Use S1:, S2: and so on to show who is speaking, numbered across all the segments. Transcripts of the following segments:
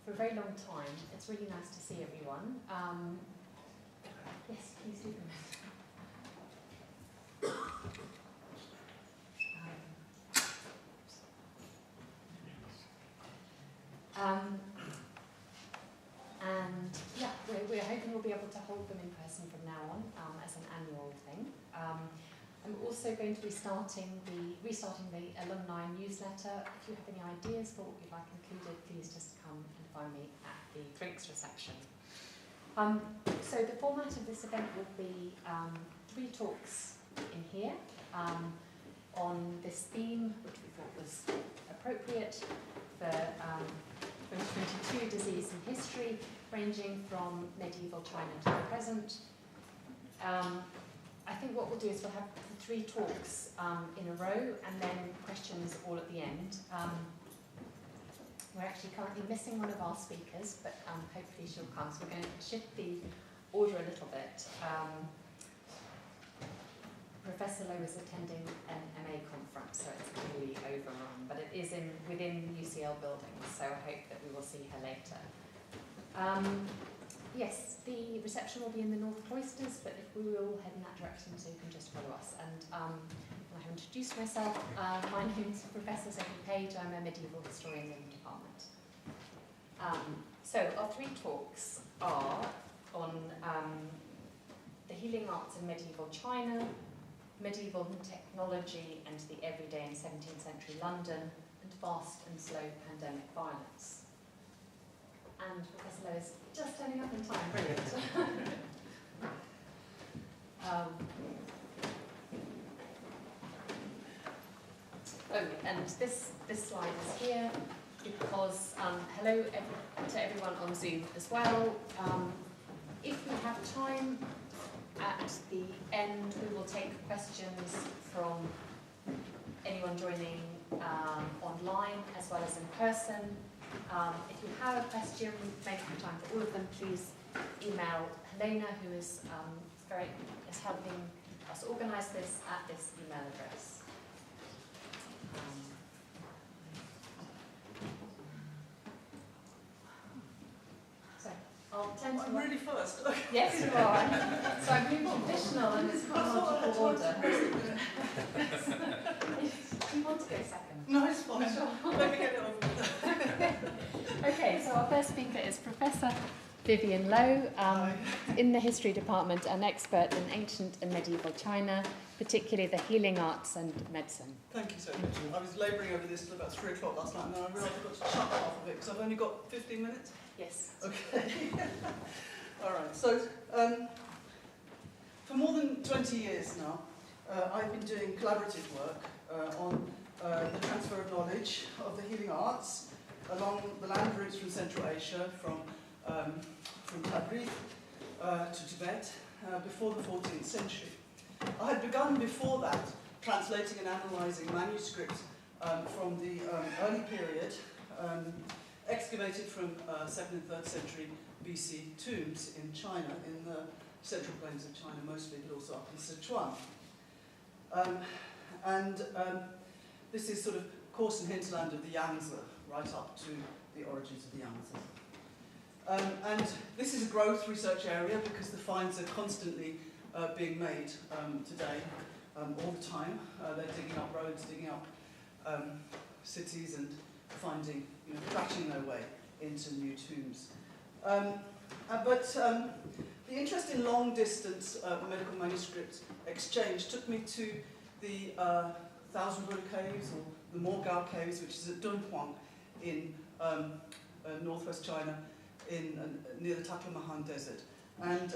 S1: for a very long time. It's really nice to see everyone. Yes, please do. And yeah, we're hoping we'll be able to hold them in person from now on as an annual thing. I'm also going to be restarting the alumni newsletter. If you have any ideas for what you'd like included, please just come and find me at the drinks reception. So the format of this event will be 3 talks in here on this theme, which we thought was appropriate for 2022, disease and history, ranging from medieval China to the present. I think what we'll do is we'll have the 3 talks in a row and then questions all at the end. We're actually currently missing one of our speakers, but hopefully she'll come. So we're going to shift the order a little bit. Professor Lowe is attending an MA conference, so it's clearly overrun, but it is within the UCL building, so I hope that we will see her later. Yes, the reception will be in the north cloisters, but if we will head in that direction, so you can just follow us. And I have introduced myself. My name is Professor Sophie Page. I'm a medieval historian in the department. So our 3 talks are on the healing arts in medieval China, medieval technology and the everyday in 17th century London, and fast and slow pandemic violence. And Professor Lowe is just turning up in time. Brilliant. And this slide is here because hello to everyone on Zoom as well. If we have time at the end, we will take questions from anyone joining online as well as in person. If you have a question, make time for all of them, please email Helena, who is helping us organise this, at this email address. So I'll turn to...
S2: I'm really first.
S1: Yes, you are. So I'm being traditional and it's chronological order. Do you want to go second?
S2: No, it's fine. Let me get it over with.
S1: Okay, so our first speaker is Professor Vivian Lowe, in the History Department, an expert in ancient and medieval China, particularly the healing arts and medicine.
S2: Thank you so much. I was labouring over this till about 3 o'clock last night, and then I realised I've got to chuck half of it because I've only got 15 minutes.
S1: Yes.
S2: Okay. All right. So, for more than 20 years now, I've been doing collaborative work on the transfer of knowledge of the healing arts along the land routes from Central Asia, from Tabriz to Tibet, before the 14th century. I had begun before that translating and analysing manuscripts from the early period, excavated from 2nd and 3rd century BC tombs in China, in the central plains of China mostly, but also up in Sichuan. This is sort of course and hinterland of the Yangzi, right up to the origins of the Yangzi. And this is a growth research area because the finds are constantly being made today, all the time. They're digging up roads, digging up cities and finding, scratching their way into new tombs. But the interest in long-distance medical manuscript exchange took me to the Thousand Buddha Caves, or the Mogao Caves, which is at Dunhuang in northwest China, near the Taklamahan Desert. And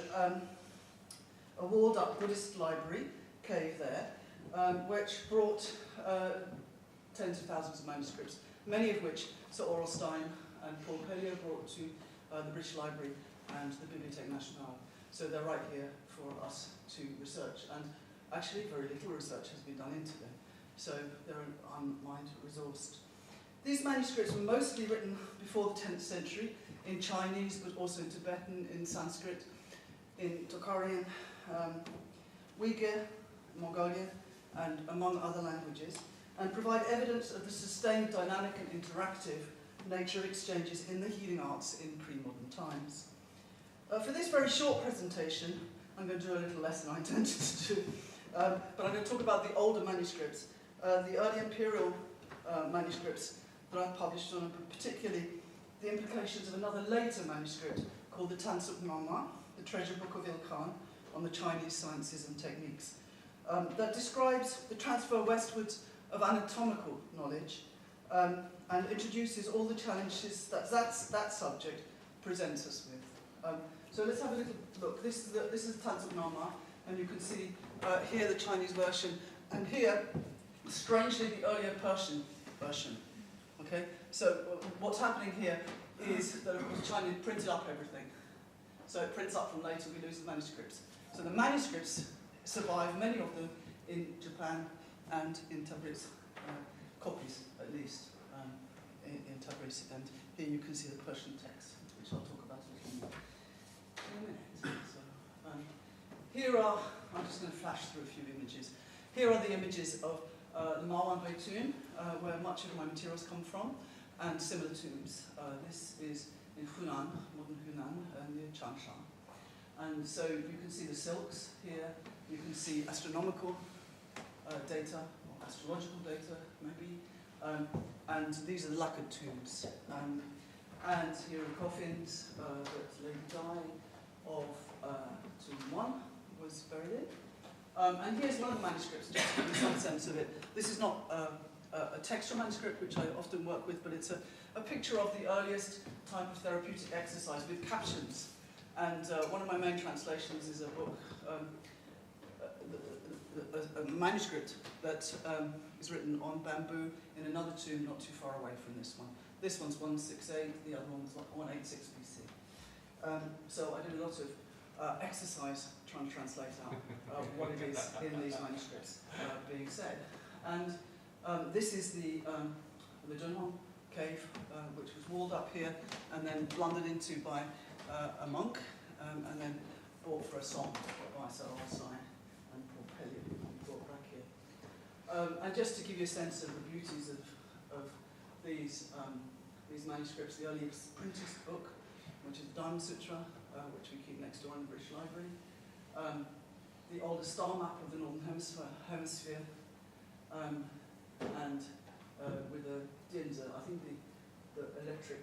S2: a walled-up Buddhist library cave there, which brought tens of thousands of manuscripts, many of which Sir Orlstein and Paul Collier brought to the British Library and the Bibliothèque Nationale. So they're right here for us to research. And actually, very little research has been done into them. So they're unmined-resourced. These manuscripts were mostly written before the 10th century in Chinese, but also in Tibetan, in Sanskrit, in Tocharian, Uyghur, Mongolian, and among other languages, and provide evidence of the sustained dynamic and interactive nature of exchanges in the healing arts in pre-modern times. For this very short presentation, I'm going to do a little less than I intended to do, but I'm going to talk about the older manuscripts, the early imperial manuscripts that I've published on, and particularly the implications of another later manuscript called the Tansuk-Nama, the Treasure Book of Il-Khan, on the Chinese sciences and techniques, that describes the transfer westwards of anatomical knowledge and introduces all the challenges that that subject presents us with. So let's have a little look. This is Tansuk-Nama, and you can see here the Chinese version, and here, strangely, the earlier Persian version. Okay, so what's happening here is that, of course, China printed up everything. So it prints up from later, we lose the manuscripts. So the manuscripts survive, many of them, in Japan and in Tabriz, copies at least, in Tabriz. And here you can see the Persian text, which I'll talk about a little more in a minute. So, here are, I'm just going to flash through a few images. Here are the images of the Marwan tomb, where much of my materials come from, and similar tombs. This is in Hunan, modern Hunan, near Changsha. And so you can see the silks here, you can see astronomical data, or astrological data, maybe, and these are lacquered tombs. And here are coffins that Lady Di of Tomb 1 was buried in. And here's one of the manuscripts, just to give you some sense of it. This is not a textual manuscript, which I often work with, but it's a picture of the earliest type of therapeutic exercise with captions. And one of my main translations is a book, a manuscript that is written on bamboo in another tomb not too far away from this one. This one's 168, the other one's 186 BC. So I did a lot of exercise trying to translate out what it is in these manuscripts being said. And this is the Dunhuang cave, which was walled up here and then blundered into by a monk, and then bought for a song by Sir Arsine and Paul Pelliot, brought back here. And just to give you a sense of the beauties of these manuscripts, the earliest printed book, which is the Diamond Sutra, which we keep next door in the British Library. The oldest star map of the Northern Hemisphere, and with a dinza, I think the electric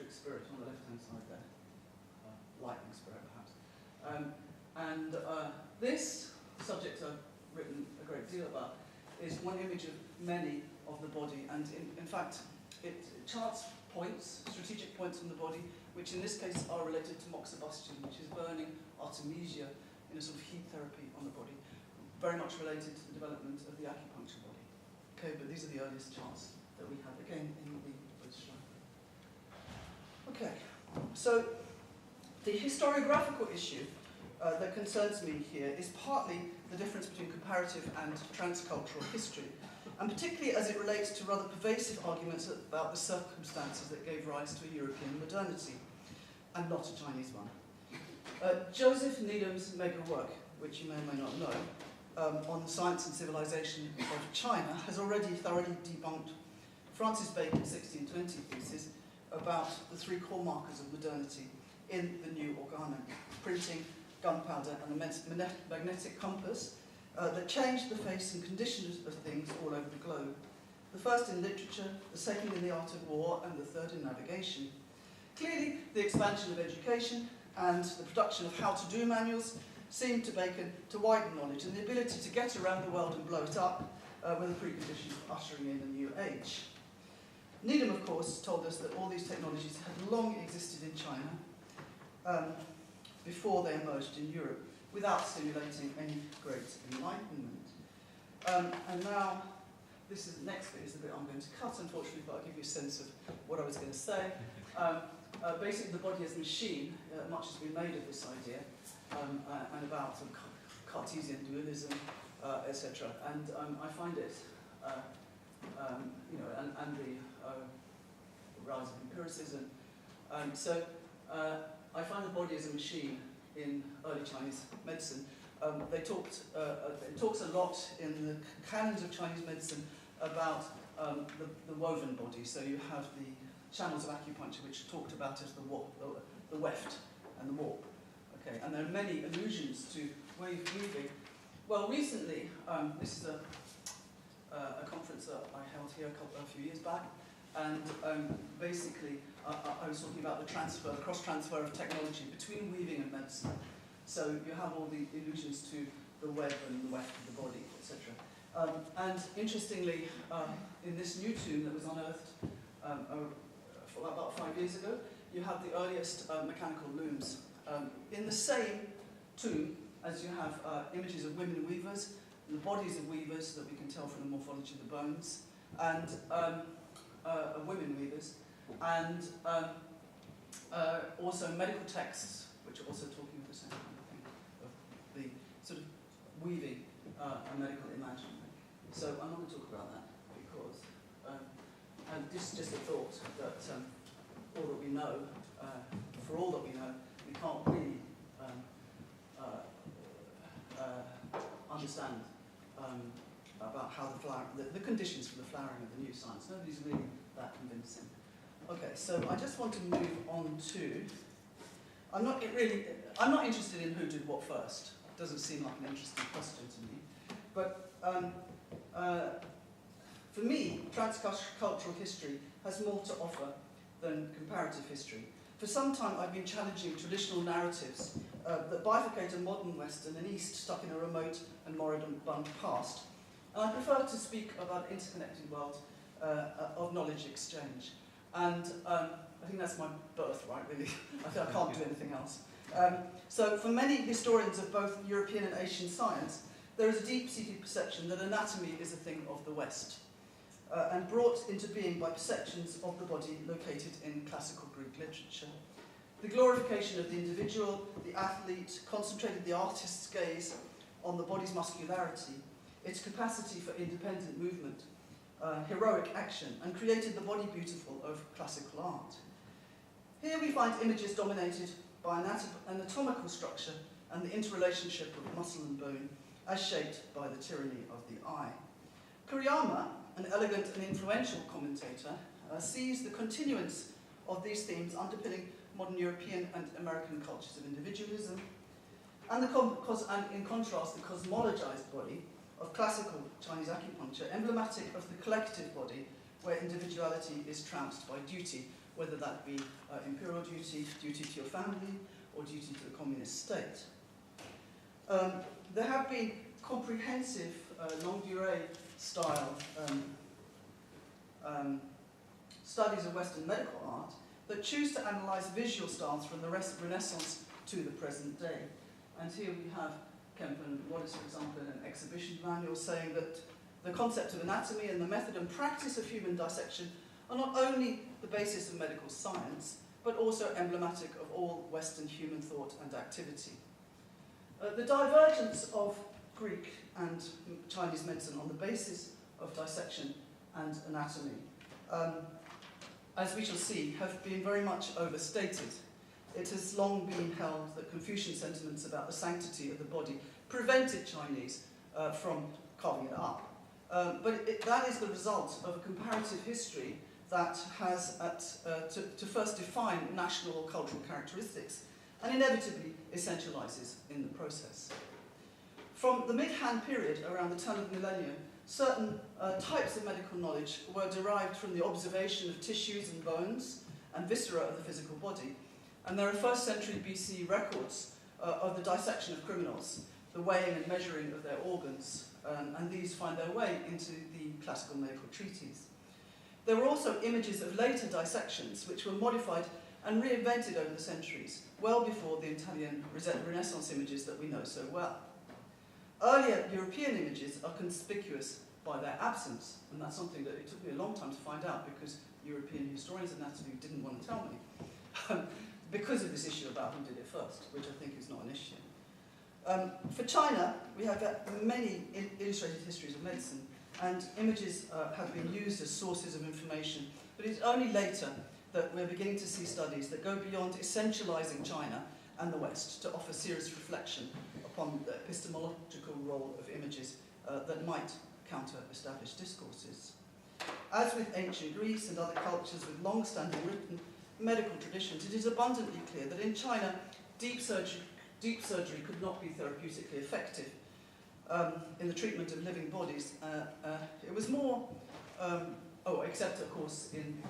S2: spirit on the left-hand side there, lightning spirit perhaps. This subject I've written a great deal about is one image of many of the body, and in fact it charts points, strategic points on the body, which in this case are related to moxibustion, which is burning artemisia in a sort of heat therapy on the body, very much related to the development of the acupuncture body. Okay, but these are the earliest charts that we have, again, in the British Library. Okay, so the historiographical issue that concerns me here is partly the difference between comparative and transcultural history, and particularly as it relates to rather pervasive arguments about the circumstances that gave rise to a European modernity, and not a Chinese one. Joseph Needham's mega work, which you may or may not know, on the science and civilization of China, has already thoroughly debunked Francis Bacon's 1620 thesis about the three core markers of modernity in the new organum: printing, gunpowder, and the magnetic compass that changed the face and conditions of things all over the globe. The first in literature, the second in the art of war, and the third in navigation. Clearly, the expansion of education and the production of how-to-do manuals seemed to Bacon to widen knowledge, and the ability to get around the world and blow it up were the preconditions for ushering in a new age. Needham, of course, told us that all these technologies had long existed in China before they emerged in Europe, without stimulating any great enlightenment. And now, this is the next bit is the bit I'm going to cut, unfortunately, but I'll give you a sense of what I was going to say. Basically, the body as a machine, much has been made of this idea, and about Cartesian dualism, etc. And I find it, and the rise of empiricism. So I find the body as a machine in early Chinese medicine. It talks a lot in the canons of Chinese medicine about the woven body. So you have the channels of acupuncture which talked about as the weft and the warp. Okay, and there are many allusions to weaving. Well, recently, this is a conference that I held here a few years back, and basically I was talking about the cross-transfer of technology between weaving and medicine. So you have all the allusions to the web and the weft of the body, etc. And interestingly, in this new tomb that was unearthed about 5 years ago, you have the earliest mechanical looms. In the same tomb as you have images of women weavers, the bodies of weavers that we can tell from the morphology of the bones, and of women weavers, and also medical texts, which are also talking of the same kind of thing, of the sort of weaving a medical imagery. So I'm not going to talk about that because, and this is just a thought that all that we know, for all that we know, we can't really understand about how the conditions for the flowering of the new science. Nobody's really that convincing. Okay, so I just want to move on to. I'm not interested in who did what first. It doesn't seem like an interesting question to me. But for me, transcultural history has more to offer than comparative history. For some time, I've been challenging traditional narratives that bifurcate a modern West and an East stuck in a remote and moribund past. And I prefer to speak about an interconnected world of knowledge exchange. And I think that's my birthright, really. I can't do anything else. So for many historians of both European and Asian science, there is a deep-seated perception that anatomy is a thing of the West, and brought into being by perceptions of the body located in classical Greek literature. The glorification of the individual, the athlete, concentrated the artist's gaze on the body's muscularity, its capacity for independent movement, heroic action, and created the body beautiful of classical art. Here we find images dominated by anatomical structure and the interrelationship of muscle and bone, as shaped by the tyranny of the eye. Kuriyama, an elegant and influential commentator, sees the continuance of these themes underpinning modern European and American cultures of individualism, and in contrast, the cosmologized body of classical Chinese acupuncture, emblematic of the collective body, where individuality is trounced by duty, whether that be imperial duty, duty to your family, or duty to the communist state. There have been comprehensive, longue durée style studies of Western medical art that choose to analyse visual styles from the Renaissance to the present day. And here we have Kemp and Wallace, for example, in an exhibition manual saying that the concept of anatomy and the method and practice of human dissection are not only the basis of medical science, but also emblematic of all Western human thought and activity. The divergence of Greek and Chinese medicine on the basis of dissection and anatomy, as we shall see, have been very much overstated. It has long been held that Confucian sentiments about the sanctity of the body prevented Chinese from carving it up. But that is the result of a comparative history that has to first define national or cultural characteristics and inevitably essentializes in the process. From the mid-Han period, around the turn of the millennium, certain types of medical knowledge were derived from the observation of tissues and bones and viscera of the physical body. And there are 1st century BC records of the dissection of criminals, the weighing and measuring of their organs, and these find their way into the classical medical treatises. There were also images of later dissections, which were modified and reinvented over the centuries, well before the Italian Renaissance images that we know so well. Earlier European images are conspicuous by their absence, and that's something that it took me a long time to find out because European historians of anatomy didn't want to tell me, because of this issue about who did it first, which I think is not an issue. For China, we have many illustrated histories of medicine, and images have been used as sources of information, but it's only later that we're beginning to see studies that go beyond essentializing China and the West to offer serious reflection upon the epistemological role of images that might counter established discourses. As with ancient Greece and other cultures with long-standing written medical traditions, it is abundantly clear that in China, deep surgery could not be therapeutically effective in the treatment of living bodies. It was more, except of course in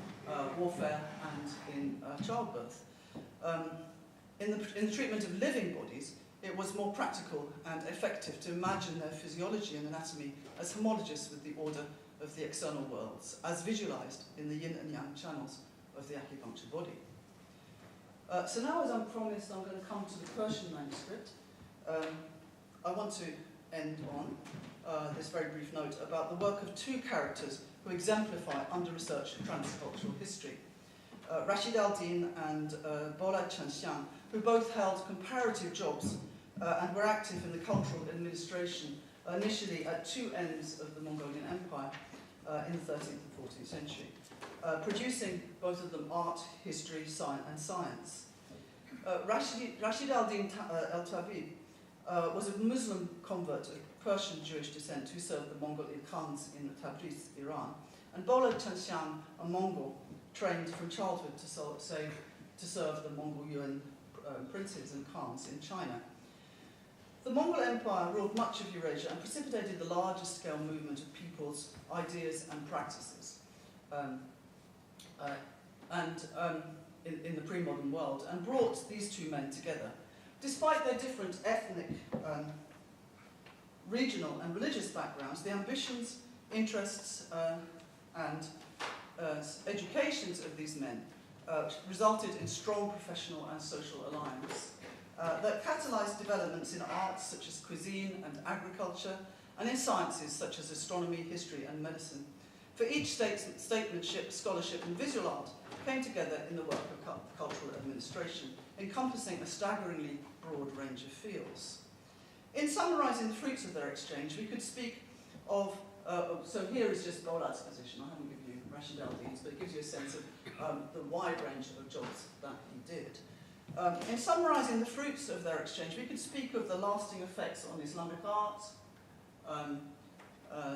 S2: warfare and in childbirth. In the treatment of living bodies, it was more practical and effective to imagine their physiology and anatomy as homologous with the order of the external worlds, as visualized in the yin and yang channels of the acupuncture body. So now, as I promised, I'm going to come to the Persian manuscript. I want to end on this very brief note about the work of two characters who exemplify under-researched transcultural history. Rashid al Din and Shang, who both held comparative jobs and were active in the cultural administration, initially at two ends of the Mongolian Empire in the 13th and 14th century, producing both of them art, history, and science. Rashid al Din al-Tabib was a Muslim convert of Persian Jewish descent who served the Mongol Khans in Tabriz, Iran, and Shang, a Mongol, trained from childhood to serve the Mongol Yuan princes and Khans in China. The Mongol Empire ruled much of Eurasia and precipitated the largest scale movement of peoples, ideas and practices in the pre-modern world, and brought these two men together. Despite their different ethnic, regional and religious backgrounds, the ambitions, interests and educations of these men resulted in strong professional and social alliance that catalyzed developments in arts such as cuisine and agriculture, and in sciences such as astronomy, history and medicine. For each statesmanship, scholarship and visual art came together in the work of cultural administration, encompassing a staggeringly broad range of fields. In summarising the fruits of their exchange, we could speak of, so here is just Bolat's position. I haven't given you Rashid al Din's, but it gives you a sense of the wide range of jobs that he did. In summarising the fruits of their exchange, we could speak of the lasting effects on Islamic art.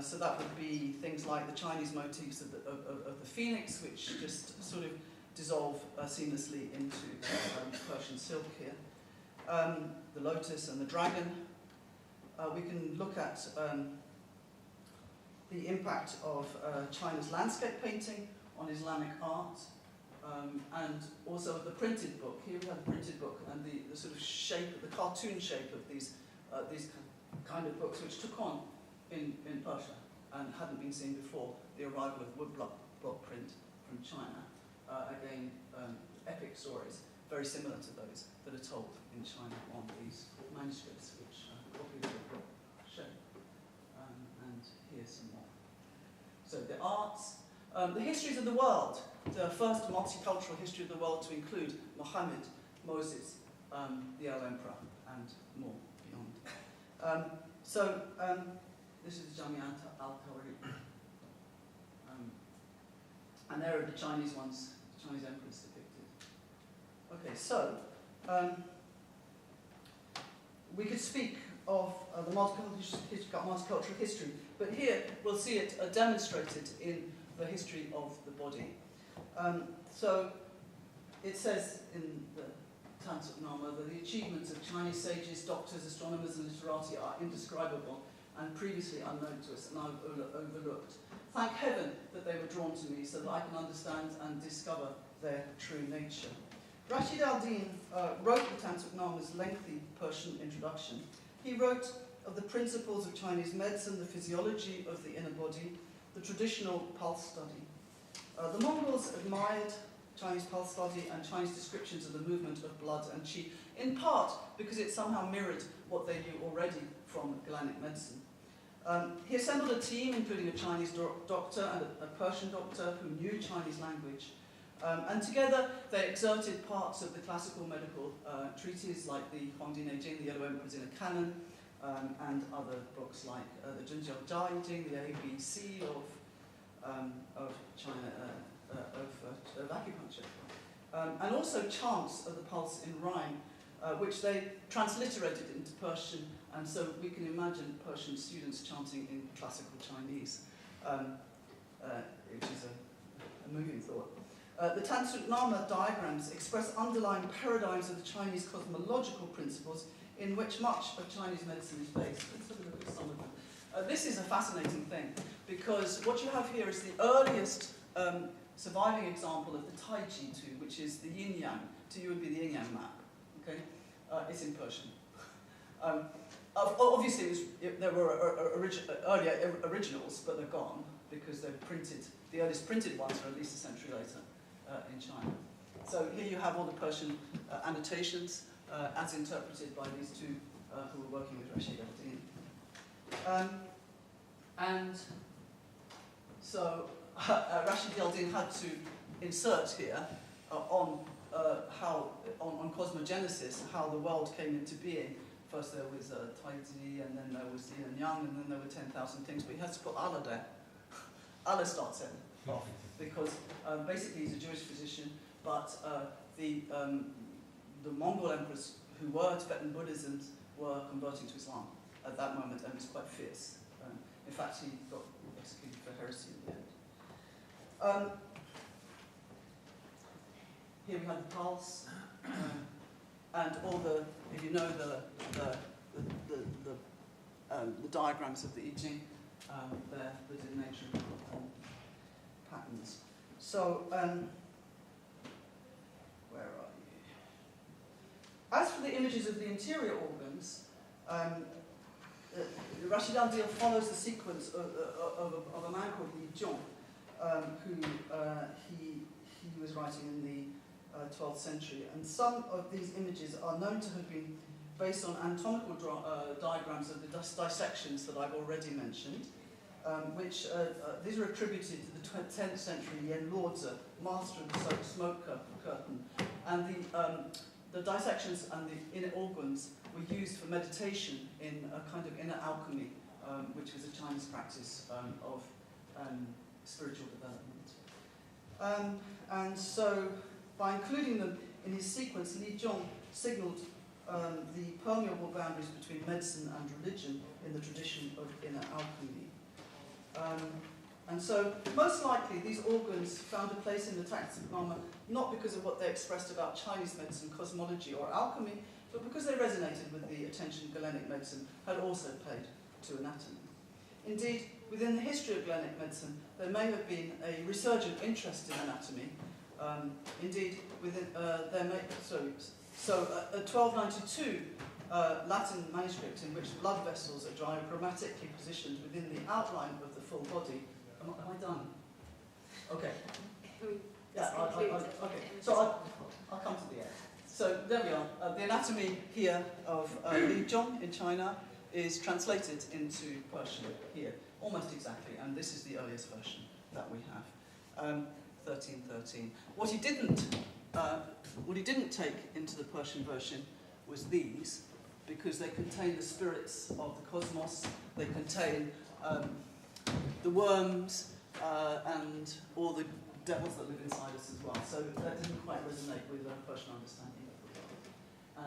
S2: So that would be things like the Chinese motifs of the phoenix, which just sort of dissolve seamlessly into Persian silk here. The lotus and the dragon. We can look at the impact of China's landscape painting on Islamic art. And also the printed book. Here we have the printed book and the sort of shape, the cartoon shape of these kind of books, which took on in Persia and hadn't been seen before the arrival of woodblock print from China. Again, epic stories, very similar to those that are told in China on these manuscripts, which copy of the book show. And here's some more. So the arts, the histories of the world. The first multicultural history of the world to include Muhammad, Moses, the El Emperor, and more beyond. This is Jamiat al-Tawari. And there are the Chinese ones, the Chinese emperors depicted. Okay, so we could speak of the multicultural history, but here we'll see it demonstrated in the history of the body. So it says in the Tansu'nama that the achievements of Chinese sages, doctors, astronomers and literati are indescribable and previously unknown to us, and I've overlooked. Thank heaven that they were drawn to me so that I can understand and discover their true nature. Rashid al Din wrote the Tansu'nama's lengthy Persian introduction. He wrote of the principles of Chinese medicine, the physiology of the inner body, the traditional pulse study. The Mongols admired Chinese pulse study and Chinese descriptions of the movement of blood and qi, in part because it somehow mirrored what they knew already from Galenic medicine. He assembled a team, including a Chinese doctor and a Persian doctor who knew Chinese language, and together they exerted parts of the classical medical treatises like the Huangdi Neijing, the Yellow Emperors in a Canon, and other books like the Zhenjiao Jiajing, the ABC of China, of acupuncture, and also chants of the pulse in rhyme, which they transliterated into Persian, and so we can imagine Persian students chanting in classical Chinese. which is a moving thought. The Tansu'nama diagrams express underlying paradigms of the Chinese cosmological principles in which much of Chinese medicine is based. Let's have a look at some of them. This is a fascinating thing, because what you have here is the earliest surviving example of the Tai Chi Tu, which is the yin-yang. To you would be the yin-yang map. Okay? It's in Persian. Obviously, there were earlier originals, but they're gone, because they're printed. The earliest printed ones are at least a century later in China. So here you have all the Persian annotations as interpreted by these two who were working with Rashid al Din. And so Rashid al Din had to insert here on cosmogenesis, how the world came into being. First there was Taiji, and then there was yin and yang, and then there were 10,000 things, but he has to put Allah there. Allah starts it off, because basically he's a Jewish physician, but the Mongol emperors who were Tibetan Buddhism were converting to Islam at that moment, and it was quite fierce. In fact, he got executed for heresy in the end. Here we have the pulse, and all the, if you know the diagrams of the I Ching, they're the divinatory patterns. So, where are you? As for the images of the interior organs, Rashid al Din follows the sequence of a man called Li Zhong, who he was writing in the 12th century, and some of these images are known to have been based on anatomical diagrams of the dissections that I've already mentioned, which these are attributed to the 10th century Yen Luozi, master of the smoke curtain, and the dissections and the inner organs were used for meditation in a kind of inner alchemy, which was a Chinese practice of spiritual development. And so, by including them in his sequence, Li Zhong signalled the permeable boundaries between medicine and religion in the tradition of inner alchemy. And so, most likely, these organs found a place in the Tansu'nama not because of what they expressed about Chinese medicine, cosmology, or alchemy, but because they resonated with the attention Galenic medicine had also paid to anatomy. Indeed, within the history of Galenic medicine, there may have been a resurgent interest in anatomy. Indeed, within a 1292 Latin manuscript in which blood vessels are diagrammatically positioned within the outline of the full body. Am I done? Okay. Yeah, okay. So I'll come to the end. So there we are. The anatomy here of Li Zhong in China is translated into Persian here, almost exactly, and this is the earliest version that we have, 1313. What he didn't take into the Persian version was these, because they contain the spirits of the cosmos, they contain the worms and all the devils that live inside us as well. So that didn't quite resonate with a Persian understanding of the world.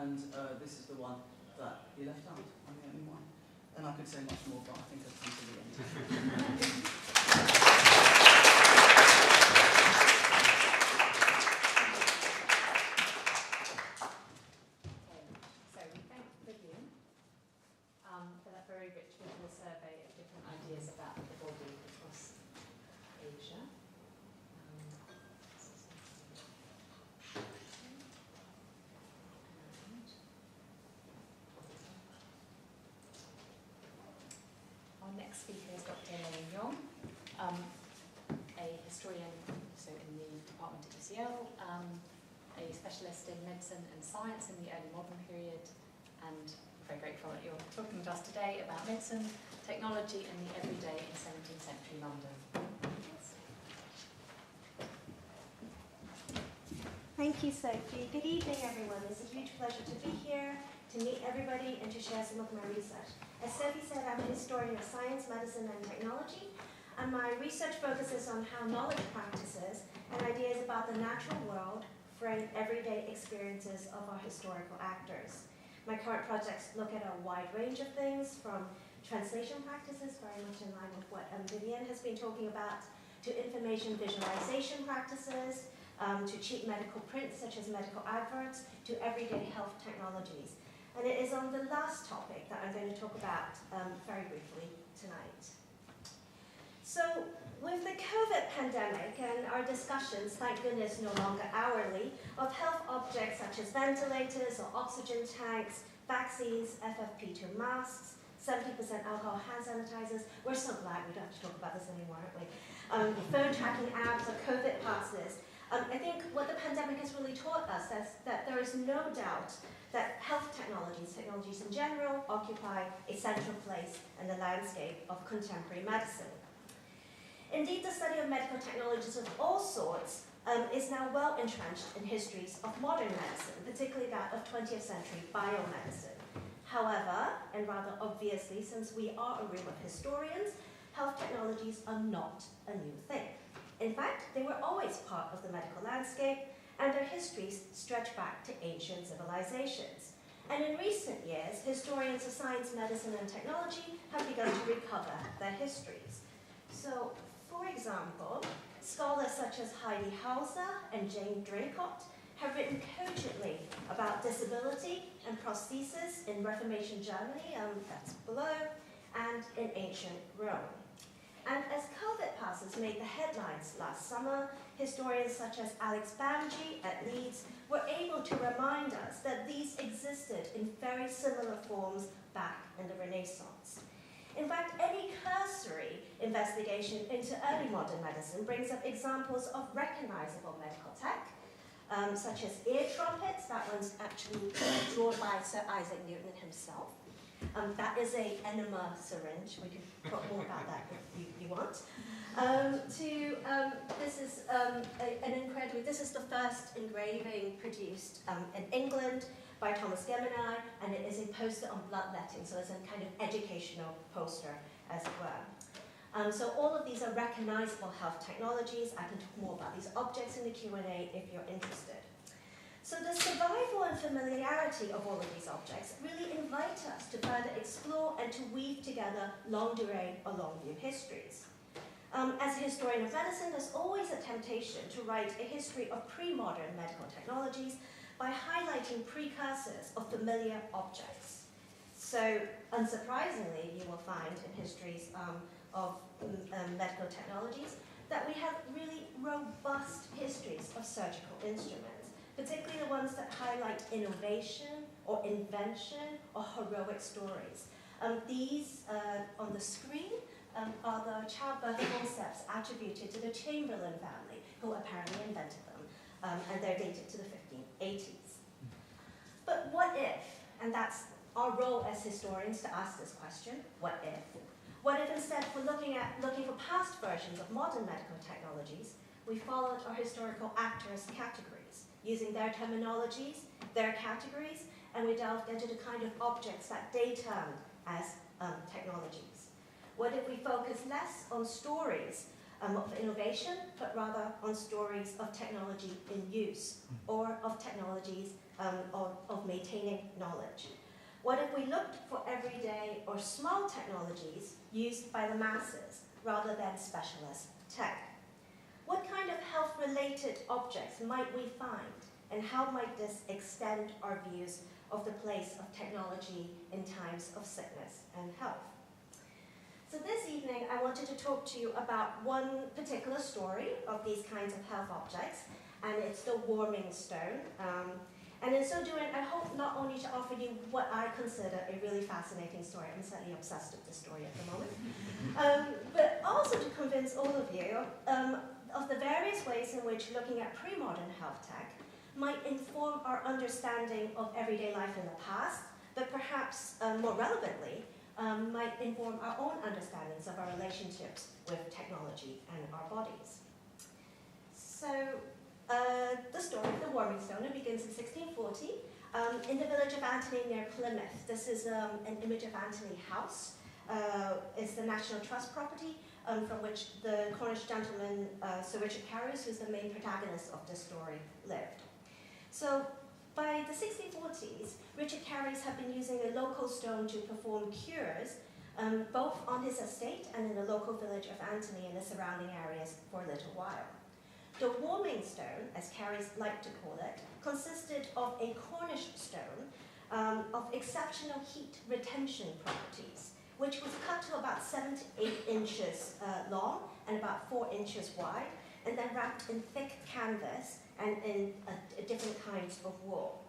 S2: And this is the one that he left out. I'm the only one. And I could say much more, but I think I've come to the end.
S1: So we thank Vivian for that very rich visual survey of different ideas about the body across Asia. Our next speaker is Dr. Lowe, a historian, so in the department at UCL, a specialist in medicine and science in the early modern period, and very grateful that you're talking to us today about medicine, technology, and the everyday in 17th century London.
S3: Thank you, Sophie. Good evening, everyone. It's a huge pleasure to be here, to meet everybody, and to share some of my research. As Sophie said, I'm a historian of science, medicine, and technology, and my research focuses on how knowledge practices and ideas about the natural world frame everyday experiences of our historical actors. My current projects look at a wide range of things, from translation practices, very much in line with what Vivienne has been talking about, to information visualization practices, to cheap medical prints such as medical adverts, to everyday health technologies. And it is on the last topic that I'm going to talk about very briefly tonight. So, with the COVID pandemic and our discussions, thank goodness no longer hourly, of health objects such as ventilators or oxygen tanks, vaccines, FFP2 masks, 70% alcohol hand sanitizers, we're so glad we don't have to talk about this anymore, aren't we? Phone tracking apps or COVID passes. I think what the pandemic has really taught us is that there is no doubt that health technologies in general, occupy a central place in the landscape of contemporary medicine. Indeed, the study of medical technologies of all sorts is now well entrenched in histories of modern medicine, particularly that of 20th century biomedicine. However, and rather obviously, since we are a room of historians, health technologies are not a new thing. In fact, they were always part of the medical landscape, and their histories stretch back to ancient civilizations. And in recent years, historians of science, medicine, and technology have begun to recover their histories. So, for example, scholars such as Heidi Hauser and Jane Draycott have written cogently about disability and prosthesis in Reformation Germany, that's below, and in ancient Rome. And as COVID passes made the headlines last summer, historians such as Alex Bamji at Leeds were able to remind us that these existed in very similar forms back in the Renaissance. In fact, any cursory investigation into early modern medicine brings up examples of recognizable medical tech, such as ear trumpets. That one's actually drawn by Sir Isaac Newton himself. That is an enema syringe. We can talk more about that if you want. This is this is the first engraving produced in England by Thomas Gemini, and it is a poster on bloodletting, so it's a kind of educational poster as well. So all of these are recognizable health technologies. I can talk more about these objects in the Q&A if you're interested. So the survival and familiarity of all of these objects really invite us to further explore and to weave together longue durée or long view histories. As a historian of medicine, there's always a temptation to write a history of pre-modern medical technologies by highlighting precursors of familiar objects. So, unsurprisingly, you will find in histories of medical technologies that we have really robust histories of surgical instruments, particularly the ones that highlight innovation or invention or heroic stories. These on the screen are the childbirth forceps attributed to the Chamberlain family, who apparently invented them, and they're dated to the 1580s. But what if, and that's our role as historians to ask this question, what if? What if instead, for looking for past versions of modern medical technologies, we followed our historical actors' categories, using their terminologies, their categories, and we delved into the kind of objects that they termed as technologies? What if we focus less on stories of innovation, but rather on stories of technology in use, or of technologies of maintaining knowledge? What if we looked for everyday or small technologies used by the masses, rather than specialist tech? What kind of health-related objects might we find, and how might this extend our views of the place of technology in times of sickness and health? So this evening, I wanted to talk to you about one particular story of these kinds of health objects, and it's the warming stone. And in so doing, I hope not only to offer you what I consider a really fascinating story, I'm certainly obsessed with this story at the moment, but also to convince all of you of the various ways in which looking at pre-modern health tech might inform our understanding of everyday life in the past, but perhaps more relevantly, might inform our own understandings of our relationships with technology and our bodies. So, the story of the warming stone, it begins in 1640 in the village of Antony near Plymouth. This is an image of Antony House. It's the National Trust property from which the Cornish gentleman Sir Richard Carus, who's the main protagonist of this story, lived. So by the 1640s, Richard Carus had been using a local stone to perform cures both on his estate and in the local village of Antony and the surrounding areas for a little while. The warming stone, as Careys liked to call it, consisted of a Cornish stone of exceptional heat retention properties, which was cut to about 7 to 8 inches long and about 4 inches wide, and then wrapped in thick canvas and in different kinds of wool.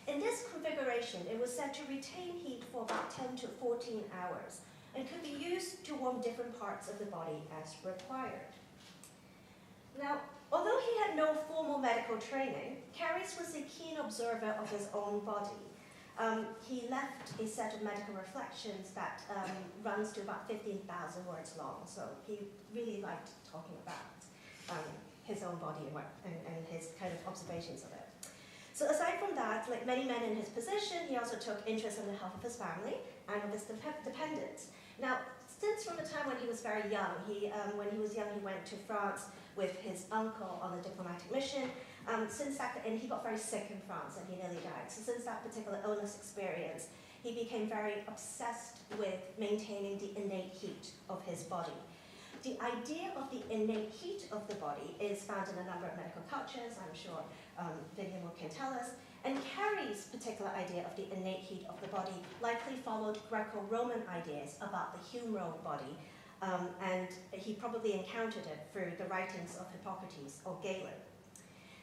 S3: In this configuration, it was said to retain heat for about 10 to 14 hours and could be used to warm different parts of the body as required. Now, although he had no formal medical training, Careys was a keen observer of his own body. He left a set of medical reflections that runs to about 15,000 words long, so he really liked talking about his own body and his kind of observations of it. So aside from that, like many men in his position, he also took interest in the health of his family and of his dependents. Now, since from the time when he was very young, when he was young, he went to France with his uncle on a diplomatic mission. And he got very sick in France and he nearly died. So since that particular illness experience, he became very obsessed with maintaining the innate heat of his body. The idea of the innate heat of the body is found in a number of medical cultures, I'm sure Vivian can tell us, and Careys' particular idea of the innate heat of the body likely followed Greco-Roman ideas about the humoral body, and he probably encountered it through the writings of Hippocrates or Galen.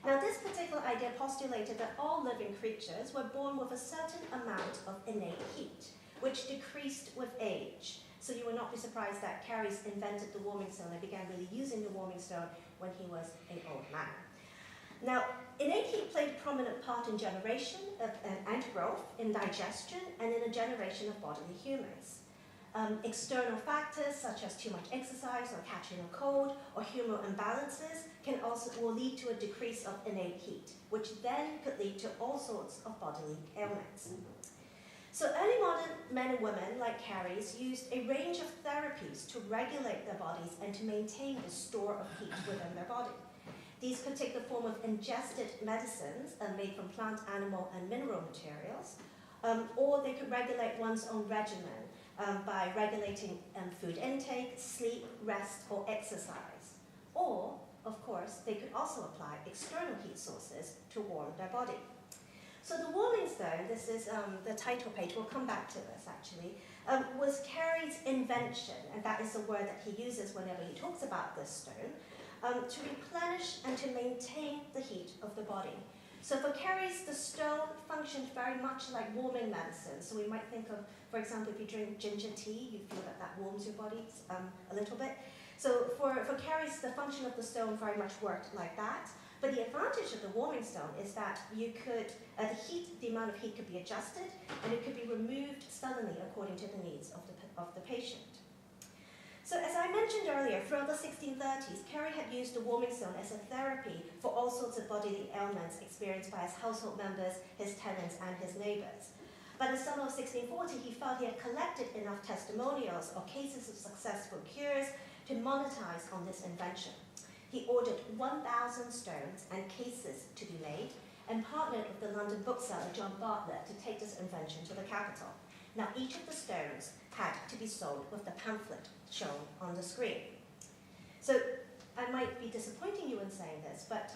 S3: Now, this particular idea postulated that all living creatures were born with a certain amount of innate heat, which decreased with age. So you will not be surprised that Careys invented the warming stone and began really using the warming stone when he was an old man. Now, innate heat played a prominent part in generation and growth, in digestion, and in a generation of bodily humors. External factors such as too much exercise or catching a cold or humoral imbalances will lead to a decrease of innate heat, which then could lead to all sorts of bodily ailments. So early modern men and women, like Careys, used a range of therapies to regulate their bodies and to maintain the store of heat within their body. These could take the form of ingested medicines made from plant, animal, and mineral materials, or they could regulate one's own regimen by regulating food intake, sleep, rest, or exercise. Or, of course, they could also apply external heat sources to warm their body. So the warming stone, this is the title page, we'll come back to this actually, was Careys' invention, and that is the word that he uses whenever he talks about this stone, to replenish and to maintain the heat of the body. So for Careys, the stone functioned very much like warming medicine. So we might think of, for example, if you drink ginger tea, you feel that that warms your body a little bit. So for Careys, the function of the stone very much worked like that. But the advantage of the warming stone is that you could, the amount of heat could be adjusted, and it could be removed suddenly according to the needs of the patient. So as I mentioned earlier, throughout the 1630s, Carey had used the warming stone as a therapy for all sorts of bodily ailments experienced by his household members, his tenants, and his neighbours. By the summer of 1640, he felt he had collected enough testimonials or cases of successful cures to monetize on this invention. He ordered 1,000 stones and cases to be made and partnered with the London bookseller John Bartlett to take this invention to the capital. Now, each of the stones had to be sold with the pamphlet shown on the screen. So I might be disappointing you in saying this, but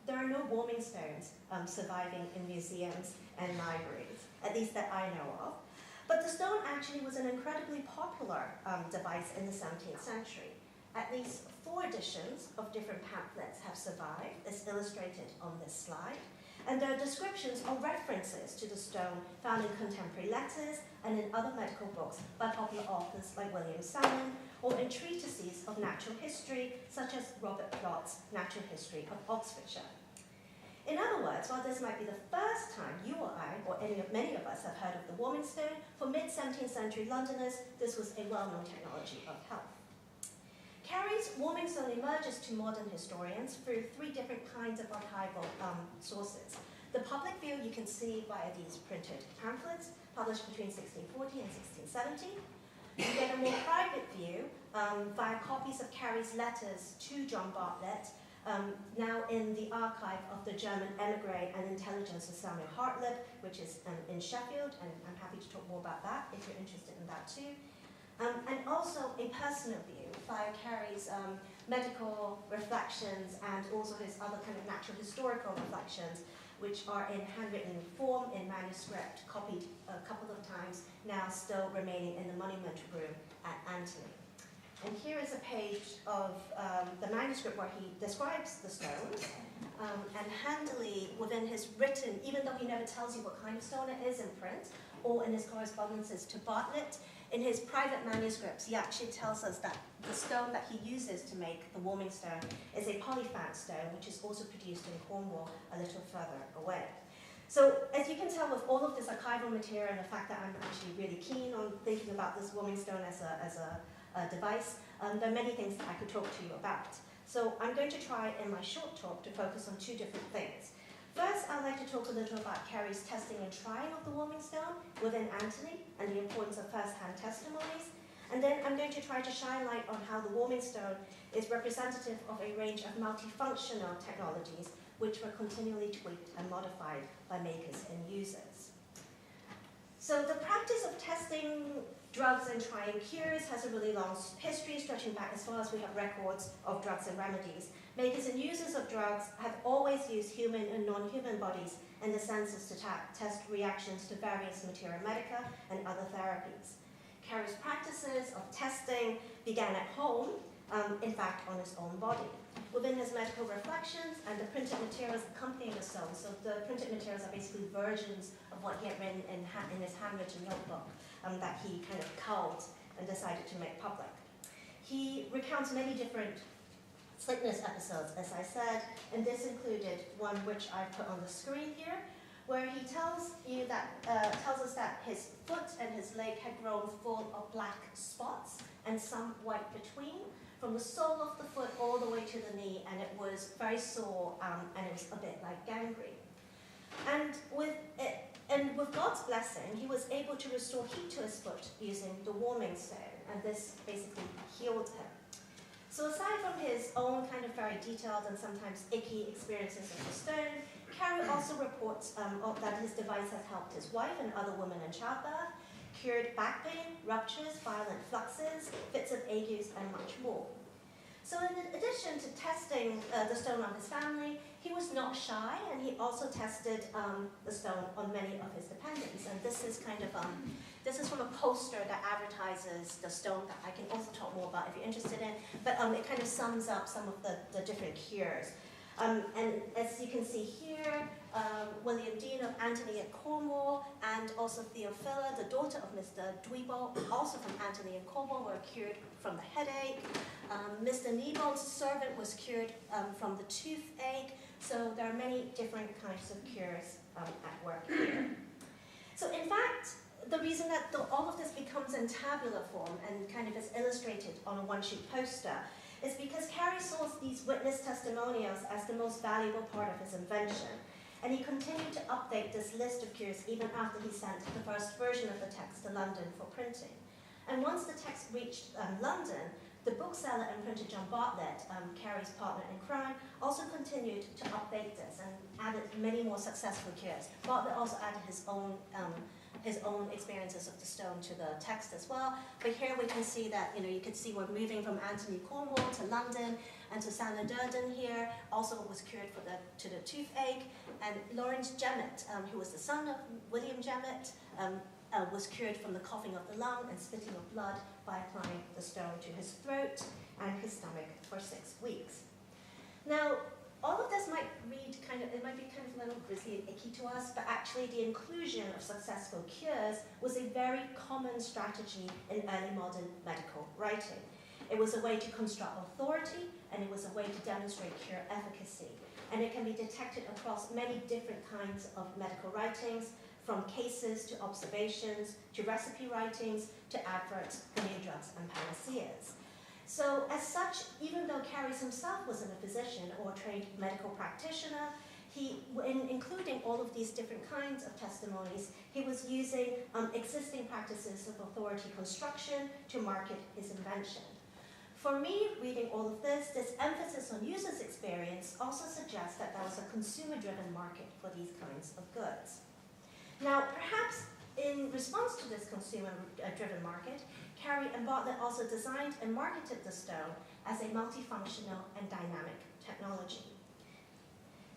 S3: there are no warming stones surviving in museums and libraries, at least that I know of. But the stone actually was an incredibly popular device in the 17th century. At least 4 editions of different pamphlets have survived, as illustrated on this slide. And there are descriptions or references to the stone found in contemporary letters and in other medical books by popular authors like William Salmon, or in treatises of natural history, such as Robert Plott's Natural History of Oxfordshire. In other words, while this might be the first time you or I, or many of us, have heard of the warming stone, for mid-17th century Londoners, this was a well-known technology of health. Carey's warming stone emerges to modern historians through 3 different kinds of archival sources. The public view you can see via these printed pamphlets, published between 1640 and 1670. You get a more private view via copies of Carey's letters to John Bartlett, now in the archive of the German emigre and intelligencer Samuel Hartlib, which is in Sheffield, and I'm happy to talk more about that if you're interested in that too. and also a personal view via Carey's medical reflections and also his other kind of natural historical reflections, which are in handwritten form in manuscript, copied a couple of times, now still remaining in the monument room at Antony. And here is a page of the manuscript where he describes the stones, and handily within his written, even though he never tells you what kind of stone it is in print, or in his correspondences to Bartlett, in his private manuscripts, he actually tells us that the stone that he uses to make the warming stone is a polyphant stone, which is also produced in Cornwall a little further away. So as you can tell with all of this archival material and the fact that I'm actually really keen on thinking about this warming stone as a device, there are many things that I could talk to you about. So I'm going to try in my short talk to focus on two different things. First, I'd like to talk a little about Carey's testing and trying of the warming stone within Antony and the importance of first-hand testimonies. And then I'm going to try to shine light on how the warming stone is representative of a range of multifunctional technologies which were continually tweaked and modified by makers and users. So the practice of testing drugs and trying cures has a really long history, stretching back as far as we have records of drugs and remedies. Makers and users of drugs have always used human and non-human bodies and the senses to test reactions to various materia medica and other therapies. Carey's practices of testing began at home, in fact, on his own body. Within his medical reflections and the printed materials accompanying the stone, so the printed materials are basically versions of what he had written in his handwritten notebook that he kind of culled and decided to make public. He recounts many different sickness episodes, as I said, and this included one which I put on the screen here, where he tells us that his foot and his leg had grown full of black spots and some white between, from the sole of the foot all the way to the knee, and it was very sore and it was a bit like gangrene. And with God's blessing, he was able to restore heat to his foot using the warming stone, and this basically healed him. So aside from his own kind of very detailed and sometimes icky experiences of the stone, Carey also reports that his device has helped his wife and other women in childbirth, cured back pain, ruptures, violent fluxes, fits of agues, and much more. So in addition to testing the stone on his family, he was not shy, and he also tested the stone on many of his dependents. And this is kind of, this is from a poster that advertises the stone that I can also talk more about if you're interested in, but it kind of sums up some of the different cures. And as you can see here, William Dean of Antony at Cornwall, and also Theophila, the daughter of Mr. Dweebo, also from Antony and Cornwall, were cured from the headache. Mr. Nebold's servant was cured from the toothache. So there are many different kinds of cures at work here. So in fact, the reason that all of this becomes in tabular form and kind of is illustrated on a one-sheet poster is because Carey saw these witness testimonials as the most valuable part of his invention. And he continued to update this list of cures even after he sent the first version of the text to London for printing. And once the text reached London, the bookseller and printer John Bartlett, Carey's partner in crime, also continued to update this and added many more successful cures. Bartlett also added his own experiences of the stone to the text as well. But here we can see that, you can see we're moving from Antony Cornwall to London and to Sander Durden here, also was cured to the toothache. And Lawrence Jemmett, who was the son of William Jemmett, was cured from the coughing of the lung and spitting of blood by applying the stone to his throat and his stomach for 6 weeks. Now, all of this might be kind of a little grisly and icky to us, but actually the inclusion of successful cures was a very common strategy in early modern medical writing. It was a way to construct authority, and it was a way to demonstrate cure efficacy. And it can be detected across many different kinds of medical writings, from cases to observations, to recipe writings, to adverts for new drugs and panaceas. So as such, even though Carey himself wasn't a physician or a trained medical practitioner, in including all of these different kinds of testimonies, he was using existing practices of authority construction to market his invention. For me, reading all of this emphasis on users' experience also suggests that there was a consumer-driven market for these kinds of goods. Now, perhaps in response to this consumer-driven market, Carey and Bartlett also designed and marketed the stone as a multifunctional and dynamic technology.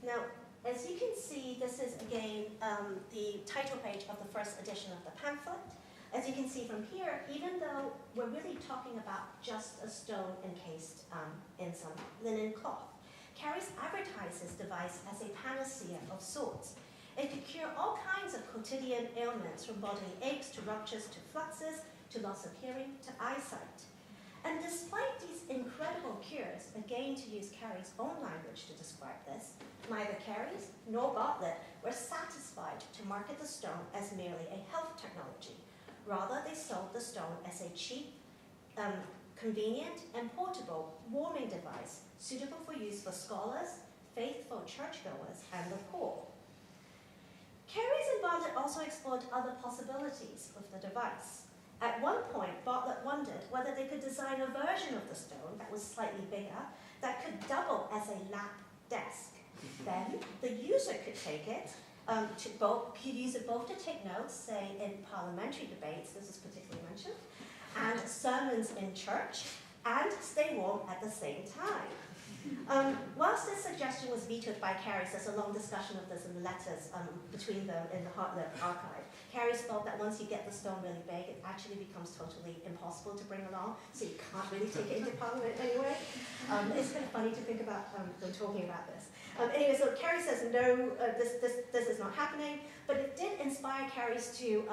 S3: Now, as you can see, this is again the title page of the first edition of the pamphlet. As you can see from here, even though we're really talking about just a stone encased in some linen cloth, Carey's advertised this device as a panacea of sorts. It could cure all kinds of quotidian ailments, from bodily aches to ruptures to fluxes to loss of hearing to eyesight. And despite these incredible cures, again to use Carey's own language to describe this, neither Carey's nor Bartlett were satisfied to market the stone as merely a health technology. Rather, they sold the stone as a cheap, convenient and portable warming device suitable for use for scholars, faithful churchgoers and the poor. Carey's and Bartlett also explored other possibilities with the device. At one point, Bartlett wondered whether they could design a version of the stone that was slightly bigger, that could double as a lap desk. Then the user could take it, could use it both to take notes, say in parliamentary debates, this is particularly mentioned, and sermons in church, and stay warm at the same time. Whilst this suggestion was vetoed by Carey, there's a long discussion of this in the letters between them in the Hartlett archive. Carey thought that once you get the stone really big, it actually becomes totally impossible to bring along, so you can't really take it into Parliament anyway. It's kind of funny to think about them talking about this. Anyway, so Carey says, no, this is not happening, but it did inspire Carey to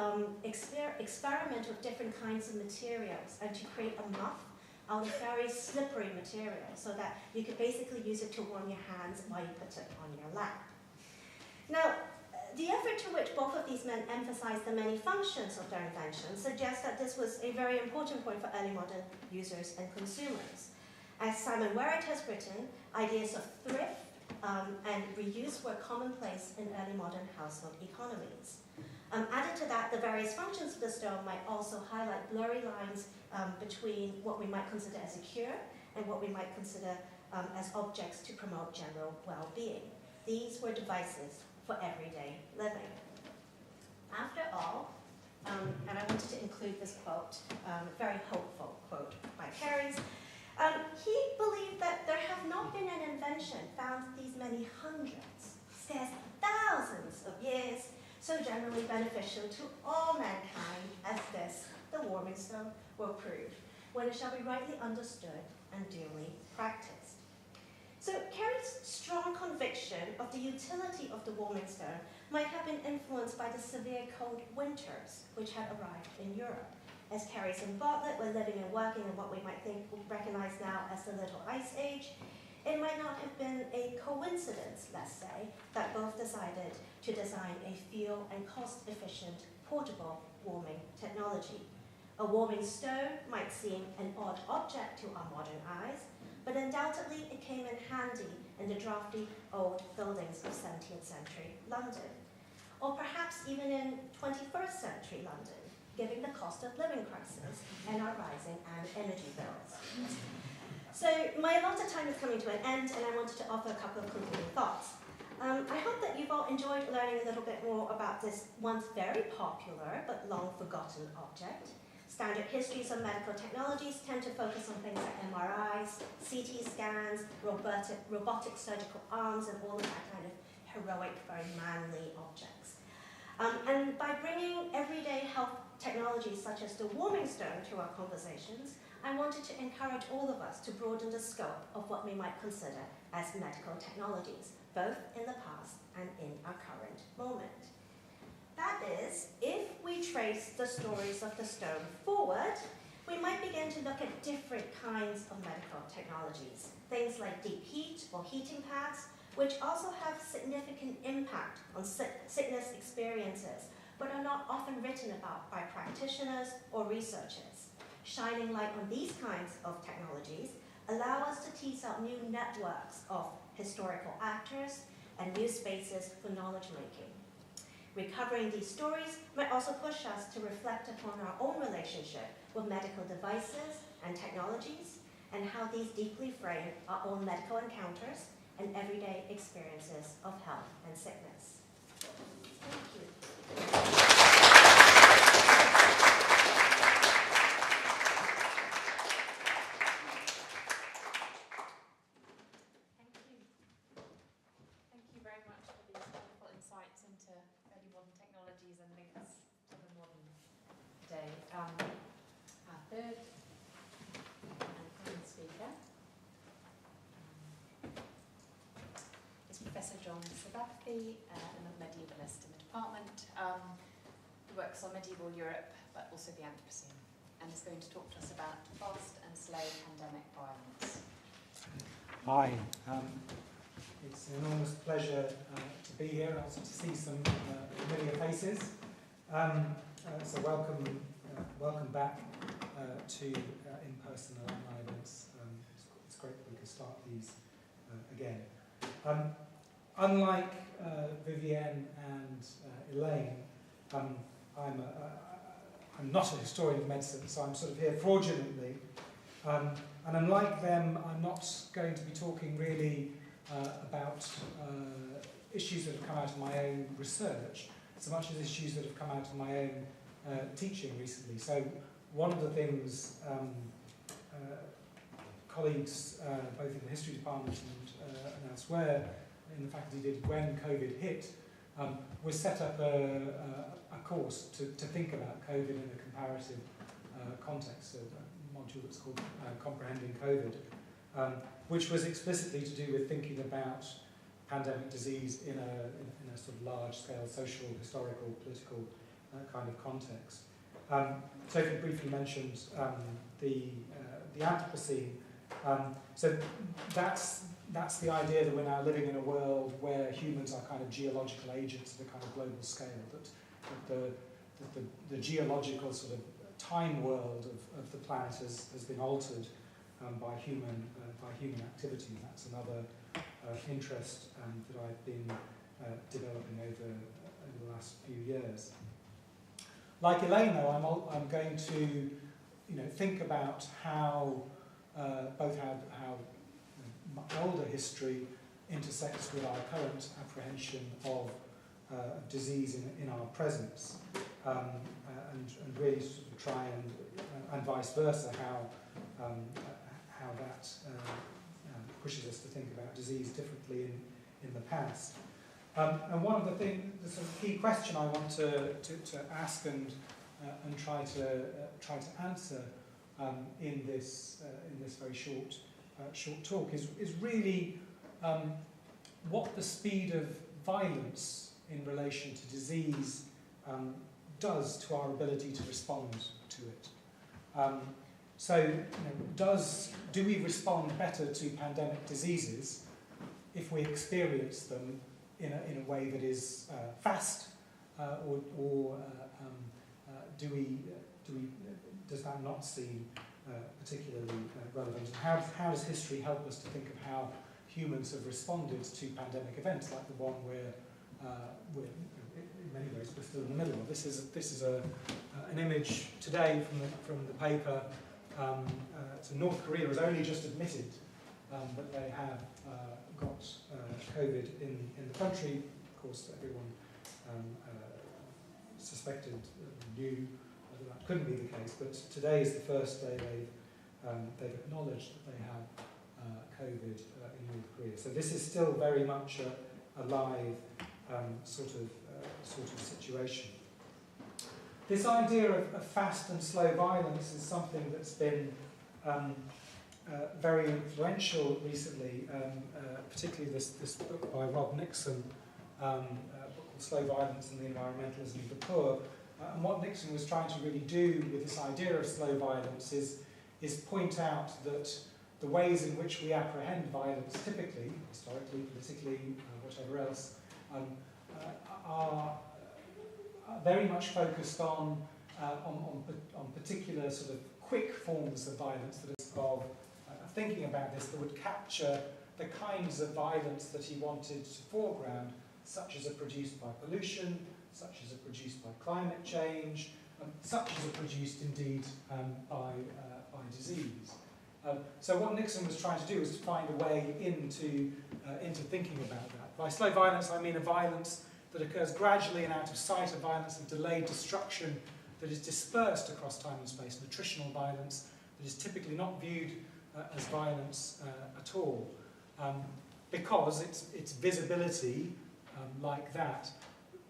S3: experiment with different kinds of materials and to create a muff out of very slippery material so that you could basically use it to warm your hands while you put it on your lap. Now, the effort to which both of these men emphasized the many functions of their invention suggests that this was a very important point for early modern users and consumers. As Simon Werrett has written, ideas of thrift and reuse were commonplace in early modern household economies. Added to that, the various functions of the stone might also highlight blurry lines between what we might consider as a cure and what we might consider as objects to promote general well-being. These were devices for everyday living. After all, and I wanted to include this quote, a very hopeful quote by Carey's, he believed that there have not been an invention found these many hundreds, scarce thousands of years, so generally beneficial to all mankind as this, the warming stone, will prove, when it shall be rightly understood and duly practiced. So Carey's strong conviction of the utility of the warming stone might have been influenced by the severe cold winters which had arrived in Europe. As Carey and Bartlett were living and working in what we might recognize now as the Little Ice Age, it might not have been a coincidence, let's say, that both decided to design a fuel and cost-efficient portable warming technology. A warming stone might seem an odd object to our modern eyes, but undoubtedly it came in handy in the drafty old buildings of 17th century London, or perhaps even in 21st century London, given the cost of living crisis and our rising energy bills. So my allotted time is coming to an end, and I wanted to offer a couple of concluding thoughts. I hope that you've all enjoyed learning a little bit more about this once very popular but long forgotten object. Standard histories of medical technologies tend to focus on things like MRIs, CT scans, robotic surgical arms, and all of that kind of heroic, very manly objects. And by bringing everyday health technologies such as the warming stone to our conversations, I wanted to encourage all of us to broaden the scope of what we might consider as medical technologies, both in the past and in our current moment. That is, if we trace the stories of the stone forward, we might begin to look at different kinds of medical technologies, things like deep heat or heating pads, which also have significant impact on sickness experiences, but are not often written about by practitioners or researchers. Shining light on these kinds of technologies allow us to tease out new networks of historical actors and new spaces for knowledge making. Recovering these stories might also push us to reflect upon our own relationship with medical devices and technologies, and how these deeply frame our own medical encounters and everyday experiences of health and sickness. Thank you.
S1: I'm a medievalist in the department who works on medieval Europe, but also the Anthropocene, and is going to talk to us about fast and slow pandemic violence.
S4: Hi, it's an enormous pleasure to be here and also to see some familiar faces. So welcome back to in-person alumni events. It's great that we can start these again. Unlike Vivienne and Elaine, I'm not a historian of medicine, so I'm sort of here fraudulently. And unlike them, I'm not going to be talking really about issues that have come out of my own research, so much as issues that have come out of my own teaching recently. So one of the things colleagues, both in the history department and elsewhere in the faculty did when COVID hit, was set up a course to think about COVID in a comparative context, a module that's called Comprehending COVID, which was explicitly to do with thinking about pandemic disease in a sort of large-scale social, historical, political kind of context. Sophie briefly mentioned the Anthropocene. So that's the idea that we're now living in a world where humans are kind of geological agents at a kind of global scale, that the geological sort of time world of the planet has been altered by human activity. That's another interest that I've been developing over the last few years. Like Elaine, though, I'm going to think about how both how older history intersects with our current apprehension of disease in our presence, and really sort of try and vice versa, how that pushes us to think about disease differently in the past. And one of the sort of key question I want to ask and try to answer in this very short talk is really what the speed of violence in relation to disease does to our ability to respond to it. So, do we respond better to pandemic diseases if we experience them in a way that is fast, or does that not seem particularly relevant? And how does history help us to think of how humans have responded to pandemic events like the one we're in many ways we're still in the middle of? This is an image today from the paper. So North Korea has only just admitted that they have got COVID in the country. Of course, everyone suspected, knew that couldn't be the case. But today is the first day they've acknowledged that they have COVID in North Korea. So this is still very much a live sort of situation. This idea of fast and slow violence is something that's been very influential recently, particularly this book by Rob Nixon, a book called Slow Violence and the Environmentalism of the Poor. And what Nixon was trying to really do with this idea of slow violence is point out that the ways in which we apprehend violence, typically, historically, politically, whatever else, are very much focused on particular sort of quick forms of violence that is of thinking about this that would capture the kinds of violence that he wanted to foreground, such as are produced by pollution, such as are produced by climate change, such as are produced indeed by disease. So what Nixon was trying to do was to find a way into thinking about that. By slow violence, I mean a violence that occurs gradually and out of sight, a violence of delayed destruction that is dispersed across time and space, nutritional violence that is typically not viewed as violence at all, because its visibility, like that,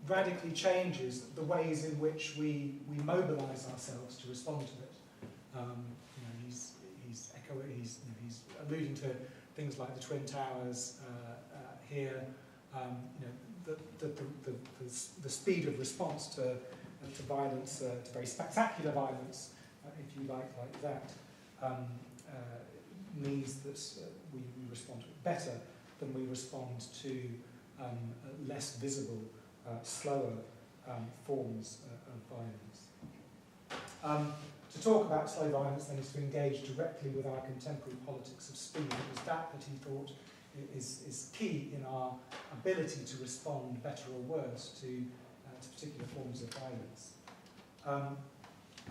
S4: radically changes the ways in which we mobilise ourselves to respond to it. He's alluding to things like the Twin Towers here, the speed of response to violence, to very spectacular violence, if you like that, means that we respond to it better than we respond to less visible, slower forms of violence. To talk about slow violence then is to engage directly with our contemporary politics of speed. It was that he thought is key in our ability to respond better or worse to particular forms of violence.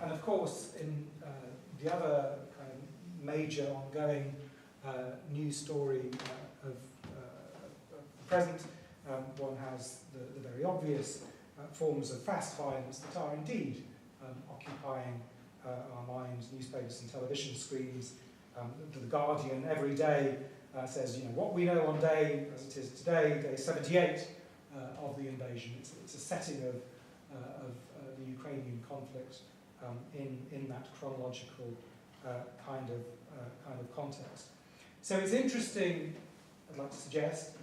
S4: And of course, in the other kind of major ongoing news story of the present, one has the very obvious forms of fast violence that are indeed occupying our minds, newspapers and television screens. The Guardian every day says, what we know on day, as it is today, day 78 of the invasion. It's a setting of the Ukrainian conflict in that chronological kind of context. So it's interesting, I'd like to suggest,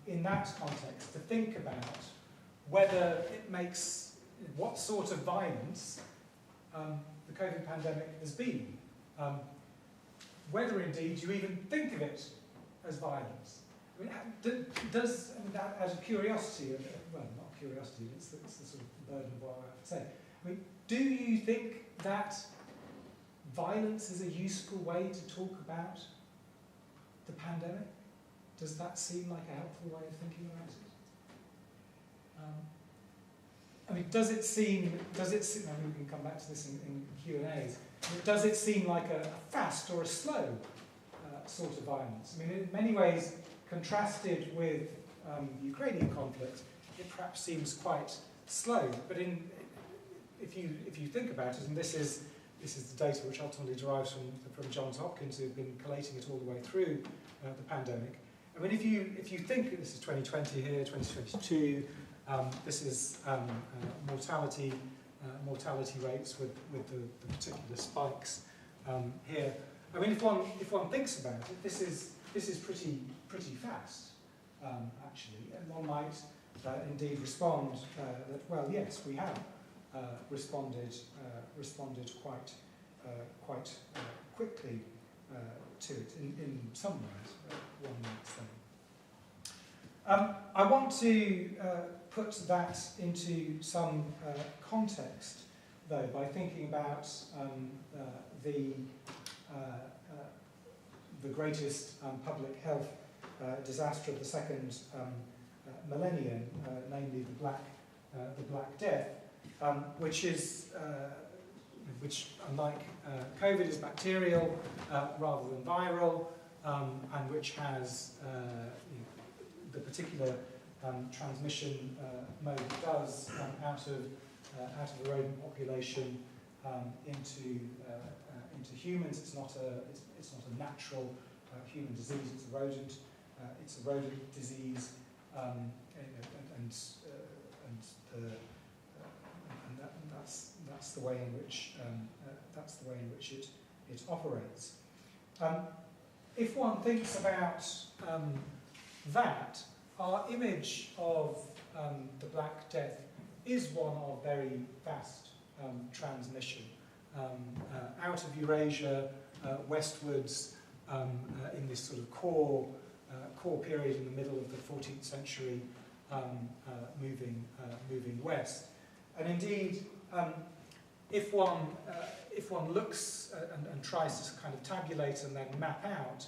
S4: in that context, to think about whether it makes, what sort of violence the COVID pandemic has been. Whether indeed you even think of it as violence. I mean, does that, as a curiosity, well, not curiosity, it's the sort of burden of what I have to say. I mean, do you think that violence is a useful way to talk about the pandemic? Does that seem like a helpful way of thinking about it? I mean, does it seem, I mean, we can come back to this in Q&As, does it seem like a fast or a slow sort of violence? I mean, in many ways, contrasted with the Ukrainian conflict, it perhaps seems quite slow. But if you think about it, and this is the data which ultimately derives from Johns Hopkins, who've been collating it all the way through the pandemic. I mean, if you think this is 2020 here, 2022. This is mortality rates with the particular spikes here. I mean, if one thinks about it, this is pretty fast actually, and one might indeed respond that, well, yes, we have responded quite quickly to it in some ways, one might say. I want to put that into some context, though, by thinking about the greatest public health disaster of the second millennium, namely the Black Death, which unlike COVID is bacterial rather than viral, and which has the particular transmission mode it does out of the rodent population into humans. It's not a natural human disease. It's a rodent. It's a rodent disease, and that's the way in which it operates. If one thinks about that, our image of the Black Death is one of very fast transmission. Out of Eurasia, westwards, in this sort of core period in the middle of the 14th century, moving west. And indeed, if one looks and tries to kind of tabulate and then map out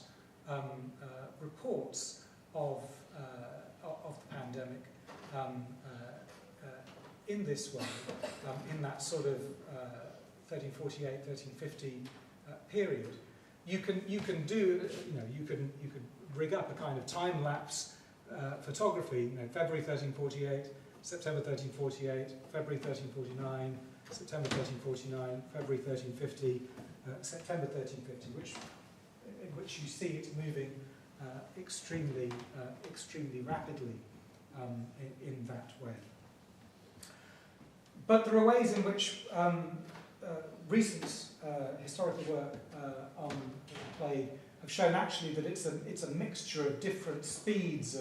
S4: reports of the pandemic in this way, in that sort of 1348, 1350 period, you can do, you could rig up a kind of time lapse photography. February 1348, September 1348, February 1349, September 1349, February 1350, September 1350, in which you see it moving extremely rapidly in that way. But there are ways in which recent historical work on the plague have shown actually that it's a mixture of different speeds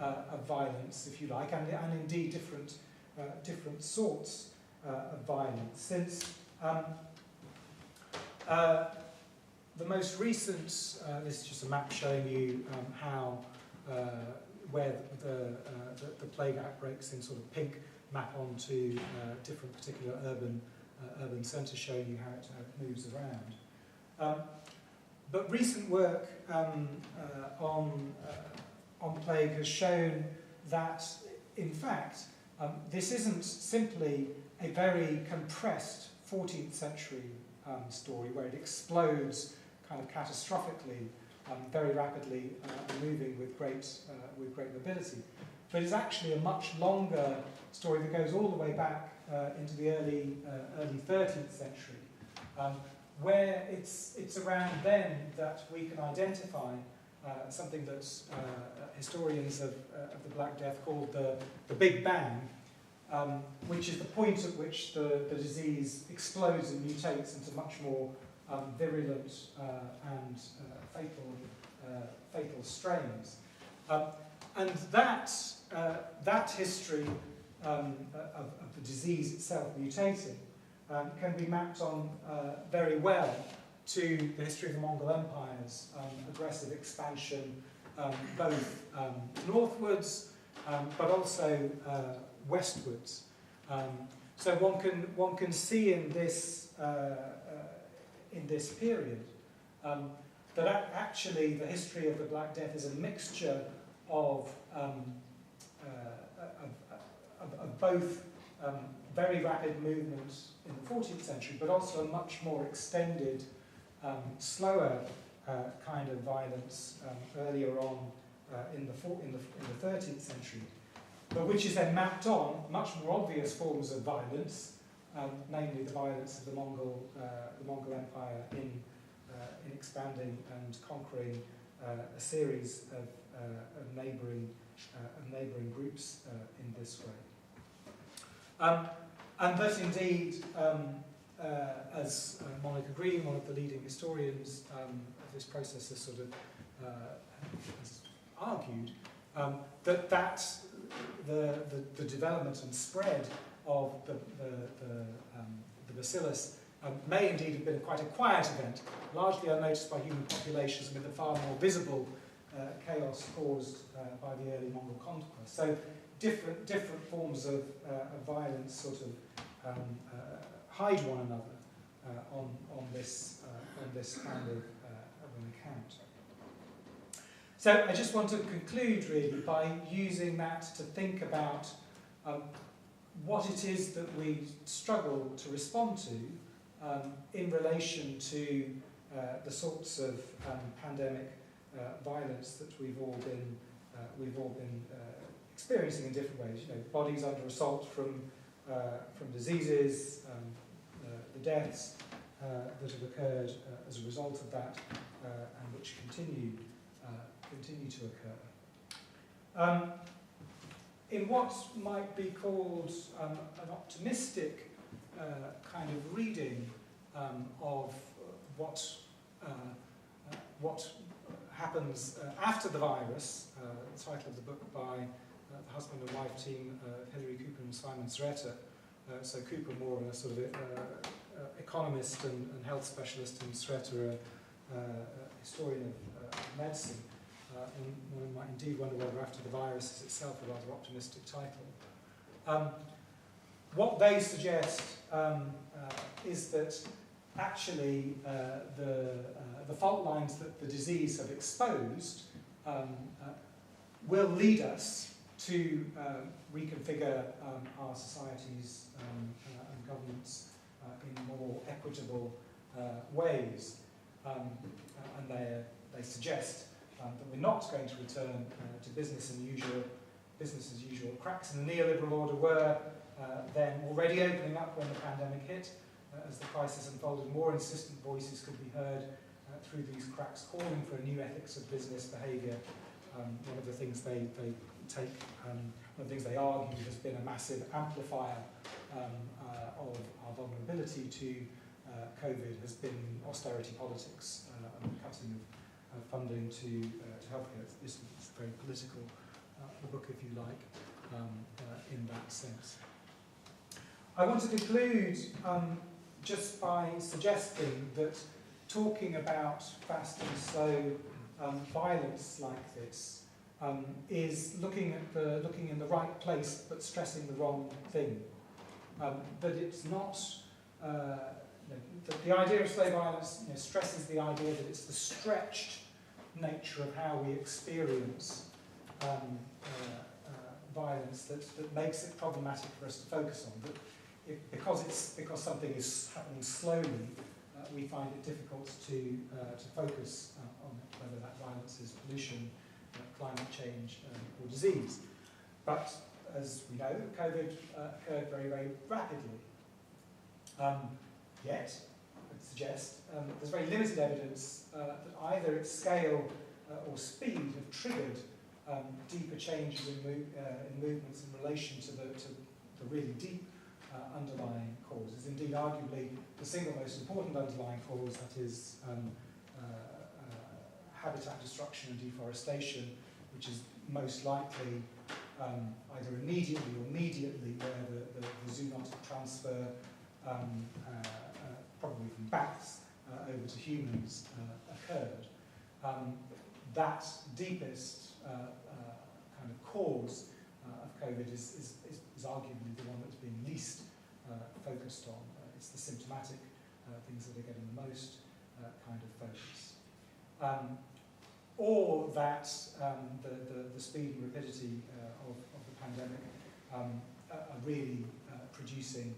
S4: of violence, if you like, and indeed different sorts of violence. Since the most recent, this is just a map showing you how where the plague outbreaks in sort of pink map onto different particular urban centres, showing you how it moves around. But recent work on plague has shown that, in fact, this isn't simply a very compressed 14th century story where it explodes kind of catastrophically, very rapidly, moving with great mobility. But it's actually a much longer story that goes all the way back into the early 13th century, where it's around then that we can identify something that historians of the Black Death called the Big Bang, which is the point at which the disease explodes and mutates into much more virulent and fatal strains. And that history of the disease itself mutating can be mapped on very well to the history of the Mongol Empire's aggressive expansion, both northwards but also westwards. So one can see in this period that actually the history of the Black Death is a mixture of both very rapid movements in the 14th century, but also a much more extended, slower kind of violence earlier on in the 13th century, but which is then mapped on much more obvious forms of violence, namely the violence of the Mongol Empire in expanding and conquering a series of neighbouring groups in this way. And that indeed, as Monica Green, one of the leading historians of this process, has sort of has argued, that the development and spread of the bacillus may indeed have been quite a quiet event, largely unnoticed by human populations, and with a far more visible chaos caused by the early Mongol conquest. So different forms of violence sort of hide one another on this kind of an account. So I just want to conclude really by using that to think about what it is that we struggle to respond to in relation to the sorts of pandemic violence that we've all been experiencing in different ways. You know, bodies under assault from diseases, the deaths that have occurred as a result of that, and which continue to occur. In what might be called an optimistic kind of reading of what happens after the virus, the title of the book by the husband and wife team, Hilary Cooper and Simon Zreta. So Cooper more a sort of economist and health specialist, and Zreta a historian of medicine. And one might indeed wonder whether After the Virus is itself a rather optimistic title. What they suggest is that actually the fault lines that the disease have exposed will lead us to reconfigure our societies and governments in more equitable ways. And they suggest that we're not going to return to business as usual. Cracks in the neoliberal order were then already opening up when the pandemic hit. As the crisis unfolded, more insistent voices could be heard through these cracks, calling for a new ethics of business behaviour. One of the things they argue has been a massive amplifier of our vulnerability to COVID has been austerity politics and cutting of funding to healthcare. This is very political the book, if you like, in that sense. I want to conclude just by suggesting that talking about fast and slow violence like this is looking in the right place but stressing the wrong thing. That it's not the idea of slow violence stresses the idea that it's the stretched nature of how we experience violence that makes it problematic for us to focus on. That because something is happening slowly, we find it difficult to focus on it, whether that violence is pollution, climate change, or disease. But as we know, COVID occurred very, very rapidly. Yet, I'd suggest there's very limited evidence that either its scale or speed have triggered deeper changes in movements in relation to the really deep underlying causes. Indeed, arguably, the single most important underlying cause, that is habitat destruction and deforestation, which is most likely either immediately or mediately where the zoonotic transfer, probably from bats over to humans, occurred. That deepest kind of cause of COVID is arguably the one that's being least focused on. It's the symptomatic things that are getting the most kind of focus. Or that the speed and rapidity of the pandemic are really producing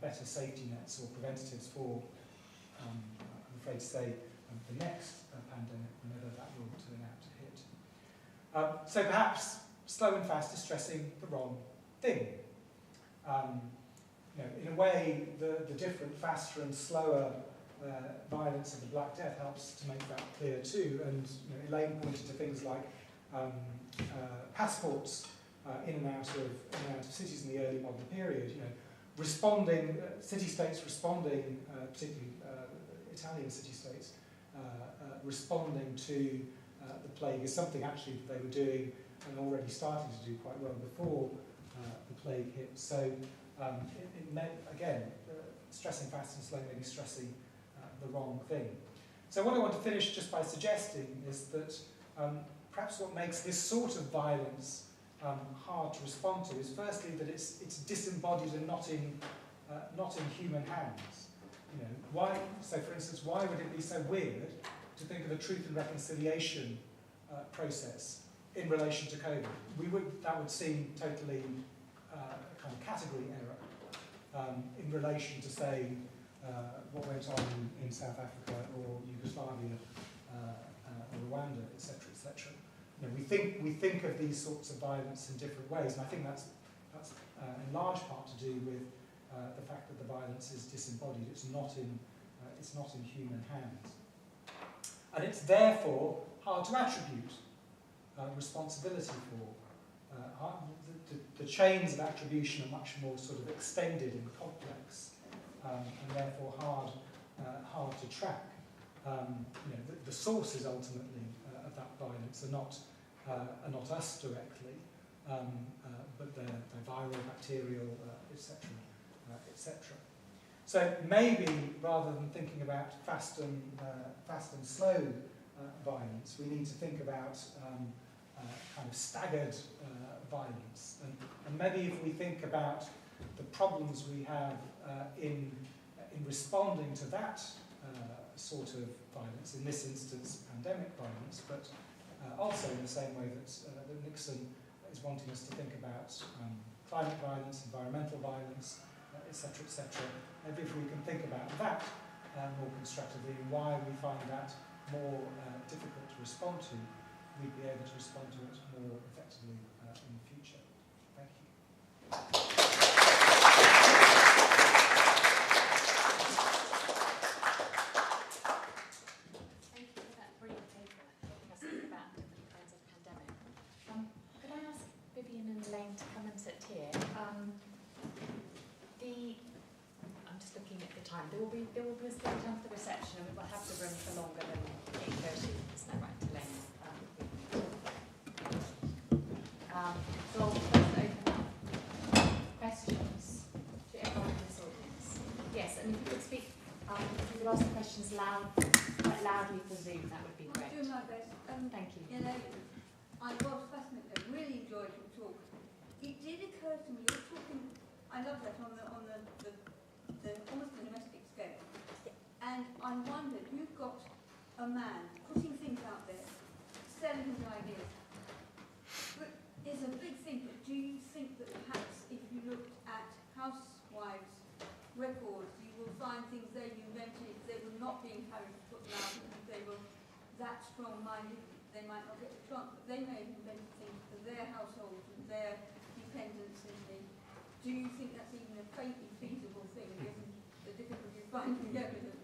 S4: better safety nets or preventatives for, I'm afraid to say, the next pandemic, whenever that will turn out to hit. So perhaps slow and fast is stressing the wrong thing. In a way, the different faster and slower violence of the Black Death helps to make that clear too. And Elaine pointed to things like passports in and out of cities in the early modern period. Responding, city-states responding, particularly Italian city-states, responding to the plague is something actually that they were doing and already starting to do quite well before the plague hit. So it meant, again, stressing fast and slow maybe stressing the wrong thing. So what I want to finish just by suggesting is that perhaps what makes this sort of violence hard to respond to is firstly that it's disembodied and not in human hands. Why? So, for instance, why would it be so weird to think of a truth and reconciliation process in relation to COVID? That would seem totally a kind of category error in relation to, say, what went on in South Africa or Yugoslavia or Rwanda, etc., etc. We think of these sorts of violence in different ways, and I think that's in large part to do with the fact that the violence is disembodied. It's not in human hands, and it's therefore hard to attribute responsibility for. The chains of attribution are much more sort of extended and complex, and therefore hard to track. The sources ultimately of that violence are not us directly, but they're viral, bacterial, etc., etc. So maybe rather than thinking about fast and slow violence, we need to think about kind of staggered violence, and maybe if we think about the problems we have in responding to that sort of violence, in this instance pandemic violence, but also in the same way that Nixon is wanting us to think about climate violence, environmental violence, etc., etc. Maybe if we can think about that more constructively and why we find that more difficult to respond to, we'd be able to respond to it more effectively in the future. Thank you.
S1: Thank you for that brilliant paper, helping us think about different kinds of pandemic. Could I ask Vivian and Elaine to come and sit here? I'm just looking at the time. There will be still time for the reception, and we will have the room for longer than 8:30. Isn't that right, Elaine? could ask the questions quite loudly for Zoom, that would be great.
S5: I'll do my best.
S1: Thank you.
S5: You know, I was fascinated. I really enjoyed your talk. It did occur to me, you're talking, I love that on the almost the domestic scale. And I wondered, you've got a man putting things out there, selling his ideas. But it's a big thing, but do you think that perhaps if you looked at housewives' records, you will find things they invented, they will not be encouraged to put them out because they were that strong-minded, they might not get the chance, but they may have invented things for their households and their dependents and things. Do you think that's even a feasible thing, given the difficulty of finding evidence?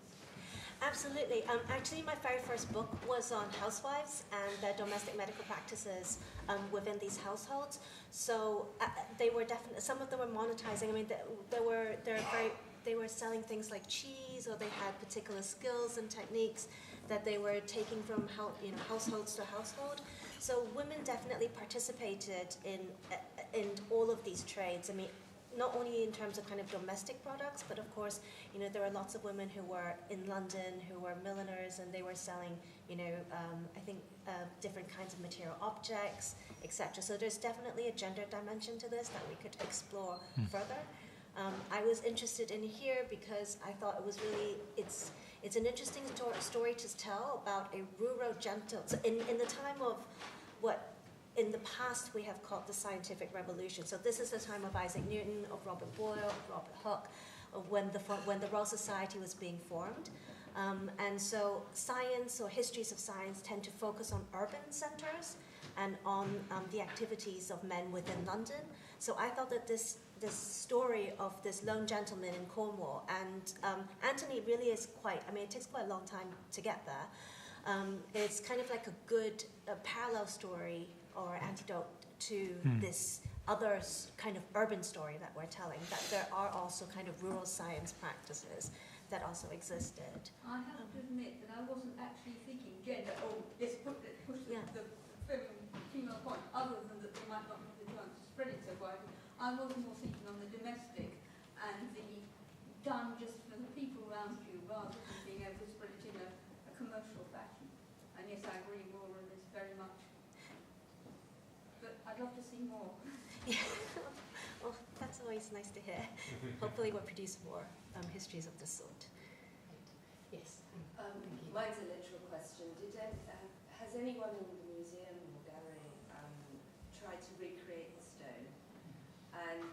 S3: Absolutely. Actually, my very first book was on housewives and their domestic medical practices within these households. So they were definitely, some of them were monetizing. I mean, they were selling things like cheese, or they had particular skills and techniques that they were taking from households to household. So women definitely participated in all of these trades. I mean, not only in terms of kind of domestic products, but of course, there were lots of women who were in London who were milliners, and they were selling, I think different kinds of material objects, etc. So there's definitely a gender dimension to this that we could explore further. I was interested in here because I thought it was really, it's an interesting story to tell about a rural gentle, so in the time of what in the past we have called the scientific revolution. So this is the time of Isaac Newton, of Robert Boyle, of Robert Hooke, of when the Royal Society was being formed. And so science or histories of science tend to focus on urban centers and on the activities of men within London. So I thought that this story of this lone gentleman in Cornwall, and Anthony really is quite, I mean, it takes quite a long time to get there. It's kind of like a good parallel story or antidote to this other kind of urban story that we're telling, that there are also kind of rural science practices that also existed.
S5: I have to admit that I wasn't actually thinking gender, let's push the female point, other than that they might not have the chance to spread it so widely. I was more thinking on the domestic and the done just for the people around you, rather than being able to spread it in a commercial fashion. And yes, I agree more on this very much. But I'd love to see more.
S3: Yeah. Well, that's always nice to hear. Hopefully we'll produce more histories of this sort.
S1: Yes.
S6: Mine's a literal question. Has anyone in the museum or gallery tried to recreate the stone? And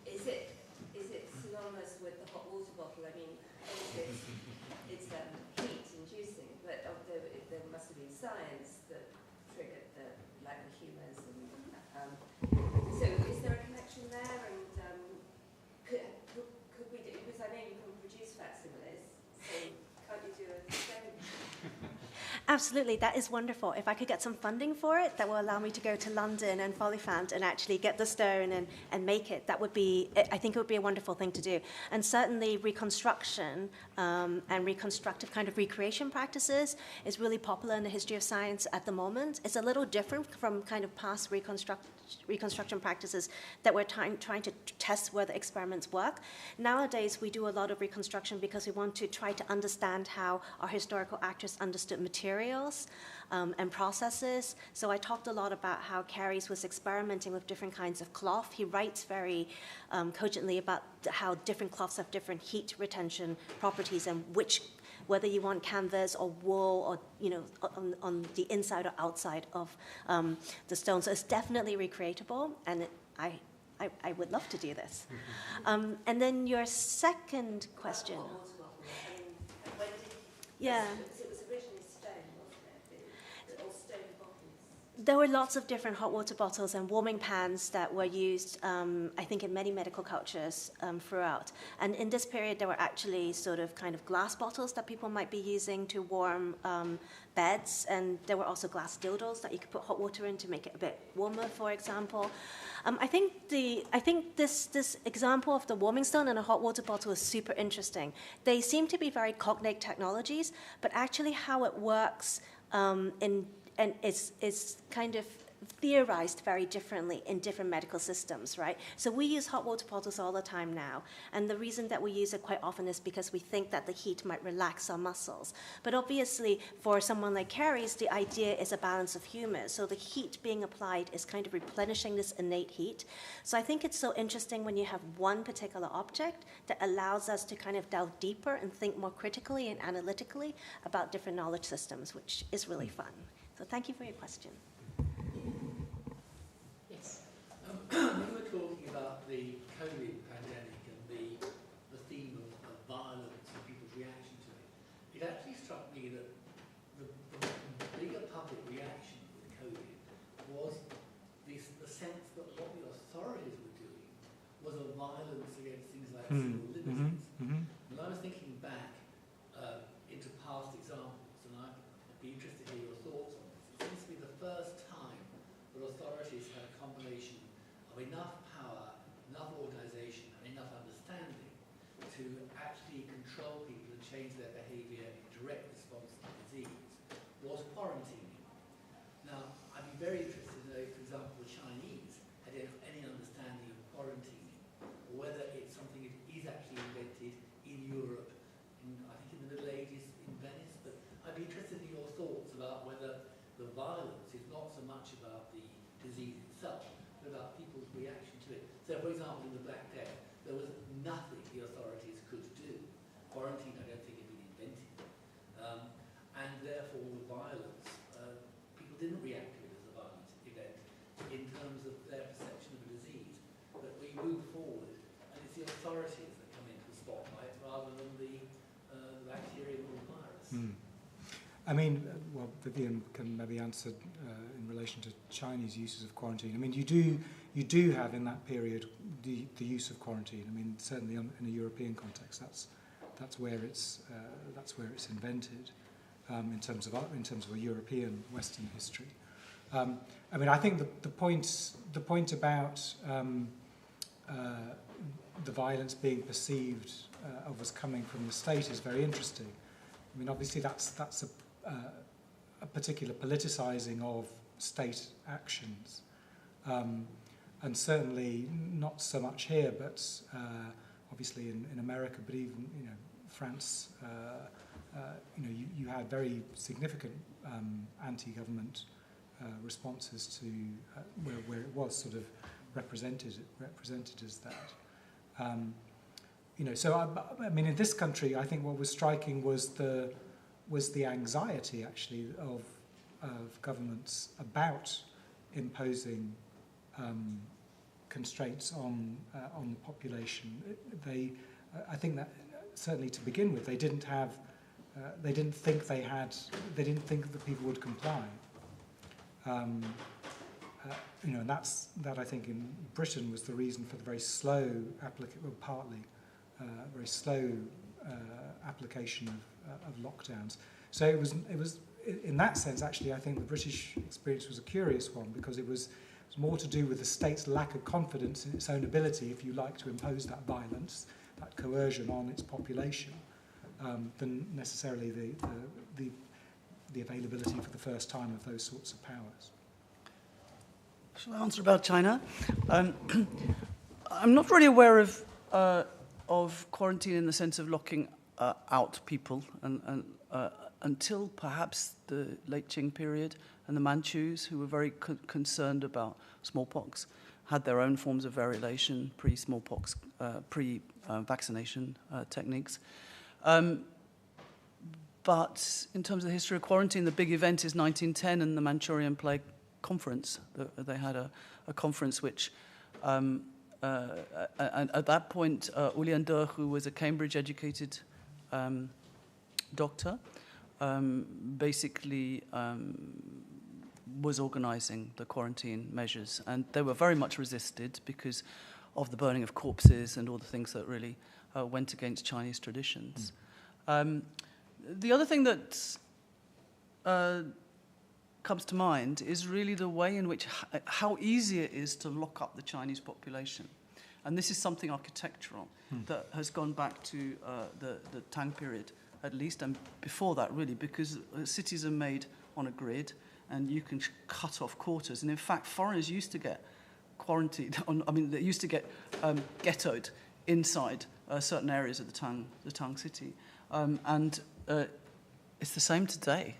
S6: is it synonymous with the hot water bottle? I mean, it's heat inducing, but there must have been science that triggered the humours. So is there a connection there? And could we do, because I know you can produce facsimiles, so can't you do a stone?
S3: Absolutely, that is wonderful. If I could get some funding for it, that will allow me to go to London and Folifant and actually get the stone and make it, that would be, I think it would be a wonderful thing to do. And certainly reconstruction and reconstructive kind of recreation practices is really popular in the history of science at the moment. It's a little different from kind of past reconstruction practices that we're trying to test whether experiments work. Nowadays, we do a lot of reconstruction because we want to try to understand how our historical actors understood materials and processes. So I talked a lot about how Carey's was experimenting with different kinds of cloth. He writes very cogently about how different cloths have different heat retention properties, and whether you want canvas or wool or on the inside or outside of the stone. So it's definitely recreatable, and I would love to do this. And then your second question. Yeah. There were lots of different hot water bottles and warming pans that were used, I think, in many medical cultures throughout. And in this period, there were actually sort of kind of glass bottles that people might be using to warm beds. And there were also glass dildos that you could put hot water in to make it a bit warmer, for example. I think this example of the warming stone and a hot water bottle is super interesting. They seem to be very cognate technologies, but actually how it works and it's kind of theorized very differently in different medical systems, right? So we use hot water bottles all the time now, and the reason that we use it quite often is because we think that the heat might relax our muscles. But obviously, for someone like Carrie's, the idea is a balance of humor. So the heat being applied is kind of replenishing this innate heat. So I think it's so interesting when you have one particular object that allows us to kind of delve deeper and think more critically and analytically about different knowledge systems, which is really fun. So thank you for your question.
S1: Yes.
S7: When we're talking about the COVID pandemic and the theme of violence and people's reaction to it, it actually struck me that the bigger public reaction with COVID was the sense that what the authorities were doing was a violence against things like civil liberties. And I was thinking back into past examples, and I'd be interested to hear your thoughts on this. It seems to be the first time that authorities had a combination of enough power, enough organisation, and enough understanding to actually control people and change their behaviour in direct response to disease, was quarantining. Now, I'd be very interested to know, for example, the Chinese had any understanding of quarantining, or whether it's something that is actually invented in Europe, I think in the Middle Ages in Venice, but I'd be interested in your thoughts about whether the violence is not so much about the disease itself, but about people's reaction to it. So, for example, in the Black Death, there was nothing the authorities could do. Quarantine, I don't think, had been invented. And therefore, the violence, people didn't react to it as a violent event in terms of their perception of a disease. But we move forward, and it's the authorities that come into the spotlight rather than the bacteria or the virus.
S4: I mean, well, Vivian can maybe answer in relation to Chinese uses of quarantine. I mean, you do have in that period the use of quarantine. I mean, certainly in a European context, that's where it's invented in terms of a European Western history. I mean, I think the point about the violence being perceived of as coming from the state is very interesting. I mean, obviously that's a particular politicizing of state actions, and certainly not so much here, but obviously in America, but even France, you had very significant anti-government responses to where it was sort of represented as that. So I mean, in this country, I think what was striking was the anxiety actually of governments about imposing constraints on the population. I think that certainly to begin with, they didn't think that people would comply. And that I think in Britain was the reason for the very slow very slow application of lockdowns. So it was in that sense, actually, I think the British experience was a curious one, because it was more to do with the state's lack of confidence in its own ability, if you like, to impose that violence, that coercion on its population, than necessarily the availability for the first time of those sorts of powers.
S2: Shall I answer about China? I'm not really aware of quarantine in the sense of locking out people, and until perhaps the late Qing period, and the Manchus, who were very concerned about smallpox, had their own forms of variolation, pre-smallpox, pre-vaccination techniques. But in terms of the history of quarantine, the big event is 1910 and the Manchurian Plague Conference. They had a conference which, and at that point, Ulian De, who was a Cambridge-educated doctor, basically was organising the quarantine measures, and they were very much resisted because of the burning of corpses and all the things that really went against Chinese traditions. The other thing that comes to mind is really the way in which how easy it is to lock up the Chinese population. And this is something architectural that has gone back to the Tang period, at least, and before that, really, because cities are made on a grid, and you can cut off quarters. And in fact, foreigners used to get quarantined, they used to get ghettoed inside certain areas of the Tang city. And it's the same today.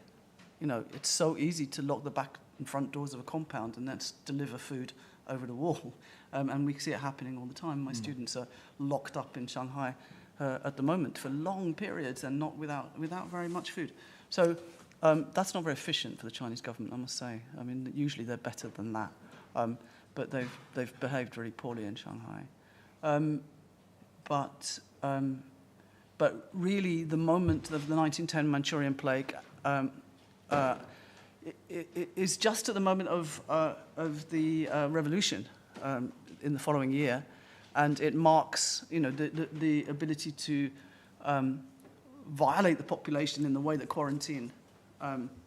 S2: You know, it's so easy to lock the back and front doors of a compound and then deliver food over the wall. And we see it happening all the time. My students are locked up in Shanghai at the moment for long periods and not without very much food. So that's not very efficient for the Chinese government, I must say. I mean, usually they're better than that. But they've behaved really poorly in Shanghai. But really, the moment of the 1910 Manchurian plague it is just at the moment of the revolution in the following year, and it marks, you know, the ability to violate the population in the way that quarantine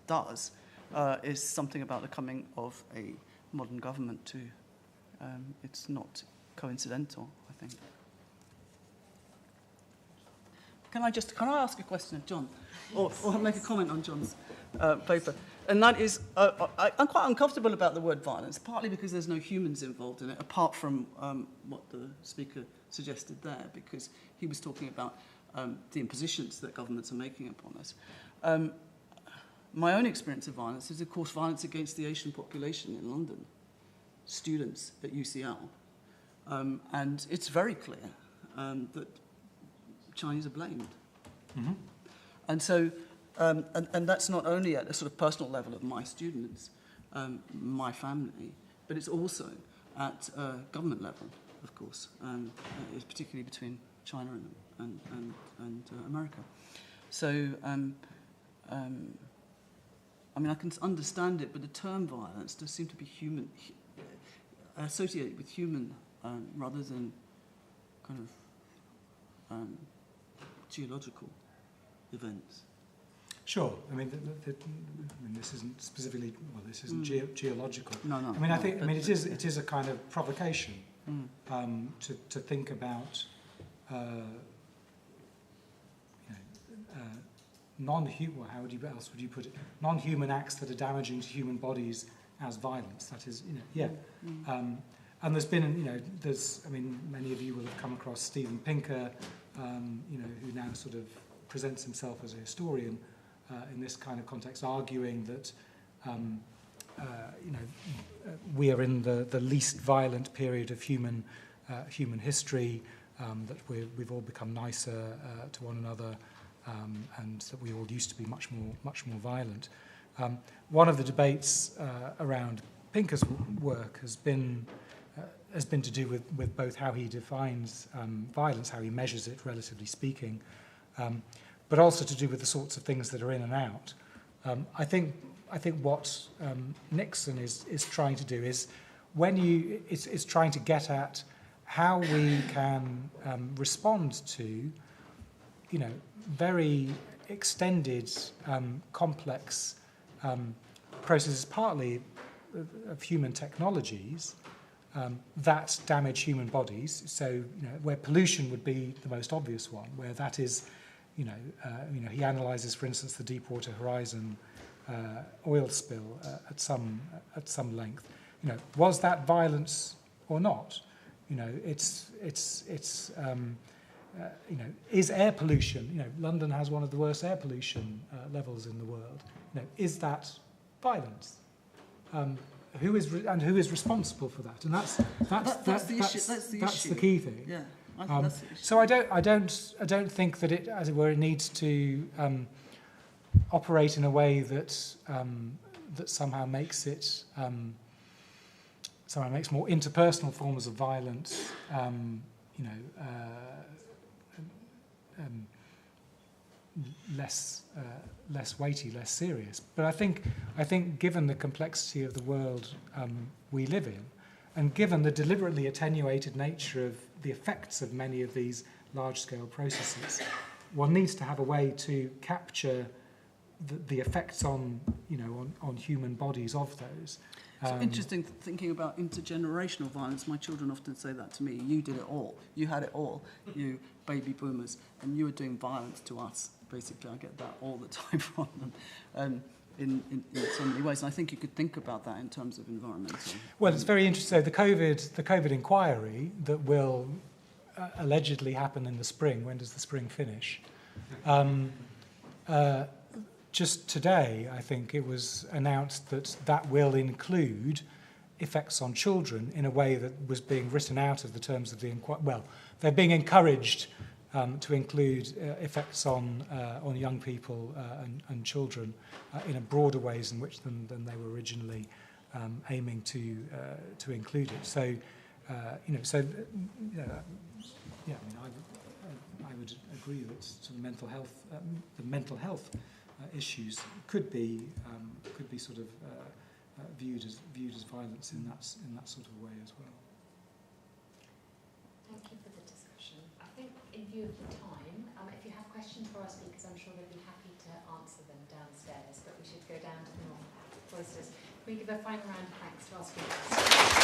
S2: does. Is something about the coming of a modern government too. It's not coincidental, I think. Can I ask a question of John, or make a comment on John's paper? And that is, I'm quite uncomfortable about the word violence, partly because there's no humans involved in it, apart from what the speaker suggested there, because he was talking about the impositions that governments are making upon us. My own experience of violence is, of course, violence against the Asian population in London, students at UCL. And it's very clear that Chinese are blamed. Mm-hmm. And so, and that's not only at a sort of personal level of my students, my family, but it's also at government level, of course, particularly between China and America. So, I mean, I can understand it, but the term violence does seem to be human, associated with human, rather than kind of geological events.
S4: Sure. I mean, this isn't specifically, well, this isn't geological.
S2: No.
S4: I mean, it is a kind of provocation to think about, non-human. How else would you put it? Non-human acts that are damaging to human bodies as violence. That is, and there's been, many of you will have come across Steven Pinker, who now sort of presents himself as a historian in this kind of context, arguing that, we are in the least violent period of human history, that we've all become nicer to one another, and that we all used to be much more violent. One of the debates around Pinker's work has been to do with both how he defines violence, how he measures it, relatively speaking, but also to do with the sorts of things that are in and out. I think what Nixon is trying to do is is trying to get at how we can respond to, very extended, complex processes, partly of human technologies that damage human bodies. So, where pollution would be the most obvious one, where that is, he analyses, for instance, the Deepwater Horizon oil spill at some length. Was that violence or not? Is air pollution? London has one of the worst air pollution levels in the world. Is that violence? Who is responsible for that? And that's the issue. That's the key thing. Yeah. So I don't think that it, as it were, it needs to operate in a way that somehow makes it makes more interpersonal forms of violence less weighty, less serious. But I think given the complexity of the world we live in, and given the deliberately attenuated nature of the effects of many of these large-scale processes, one needs to have a way to capture the effects on human bodies of those.
S2: It's interesting thinking about intergenerational violence. My children often say that to me. You did it all. You had it all, you baby boomers, and you were doing violence to us. Basically, I get that all the time from them. in so many ways. And I think you could think about that in terms of environmental.
S4: Well, it's very interesting. So the COVID inquiry that will allegedly happen in the spring. When does the spring finish? Just today, I think it was announced that will include effects on children in a way that was being written out of the terms of the inquiry. Well, they're being encouraged to include effects on young people and children in a broader ways in which than they were originally aiming to include it. So, I would agree that sort of mental health, the mental health issues could be sort of viewed as violence in that sort of way as well.
S1: Thank you for the discussion. I think in view of the time, if you have questions for our speakers, I'm sure they'd be happy to answer them downstairs, but we should go down to the north cloisters. Can we give a final round of thanks to our speakers?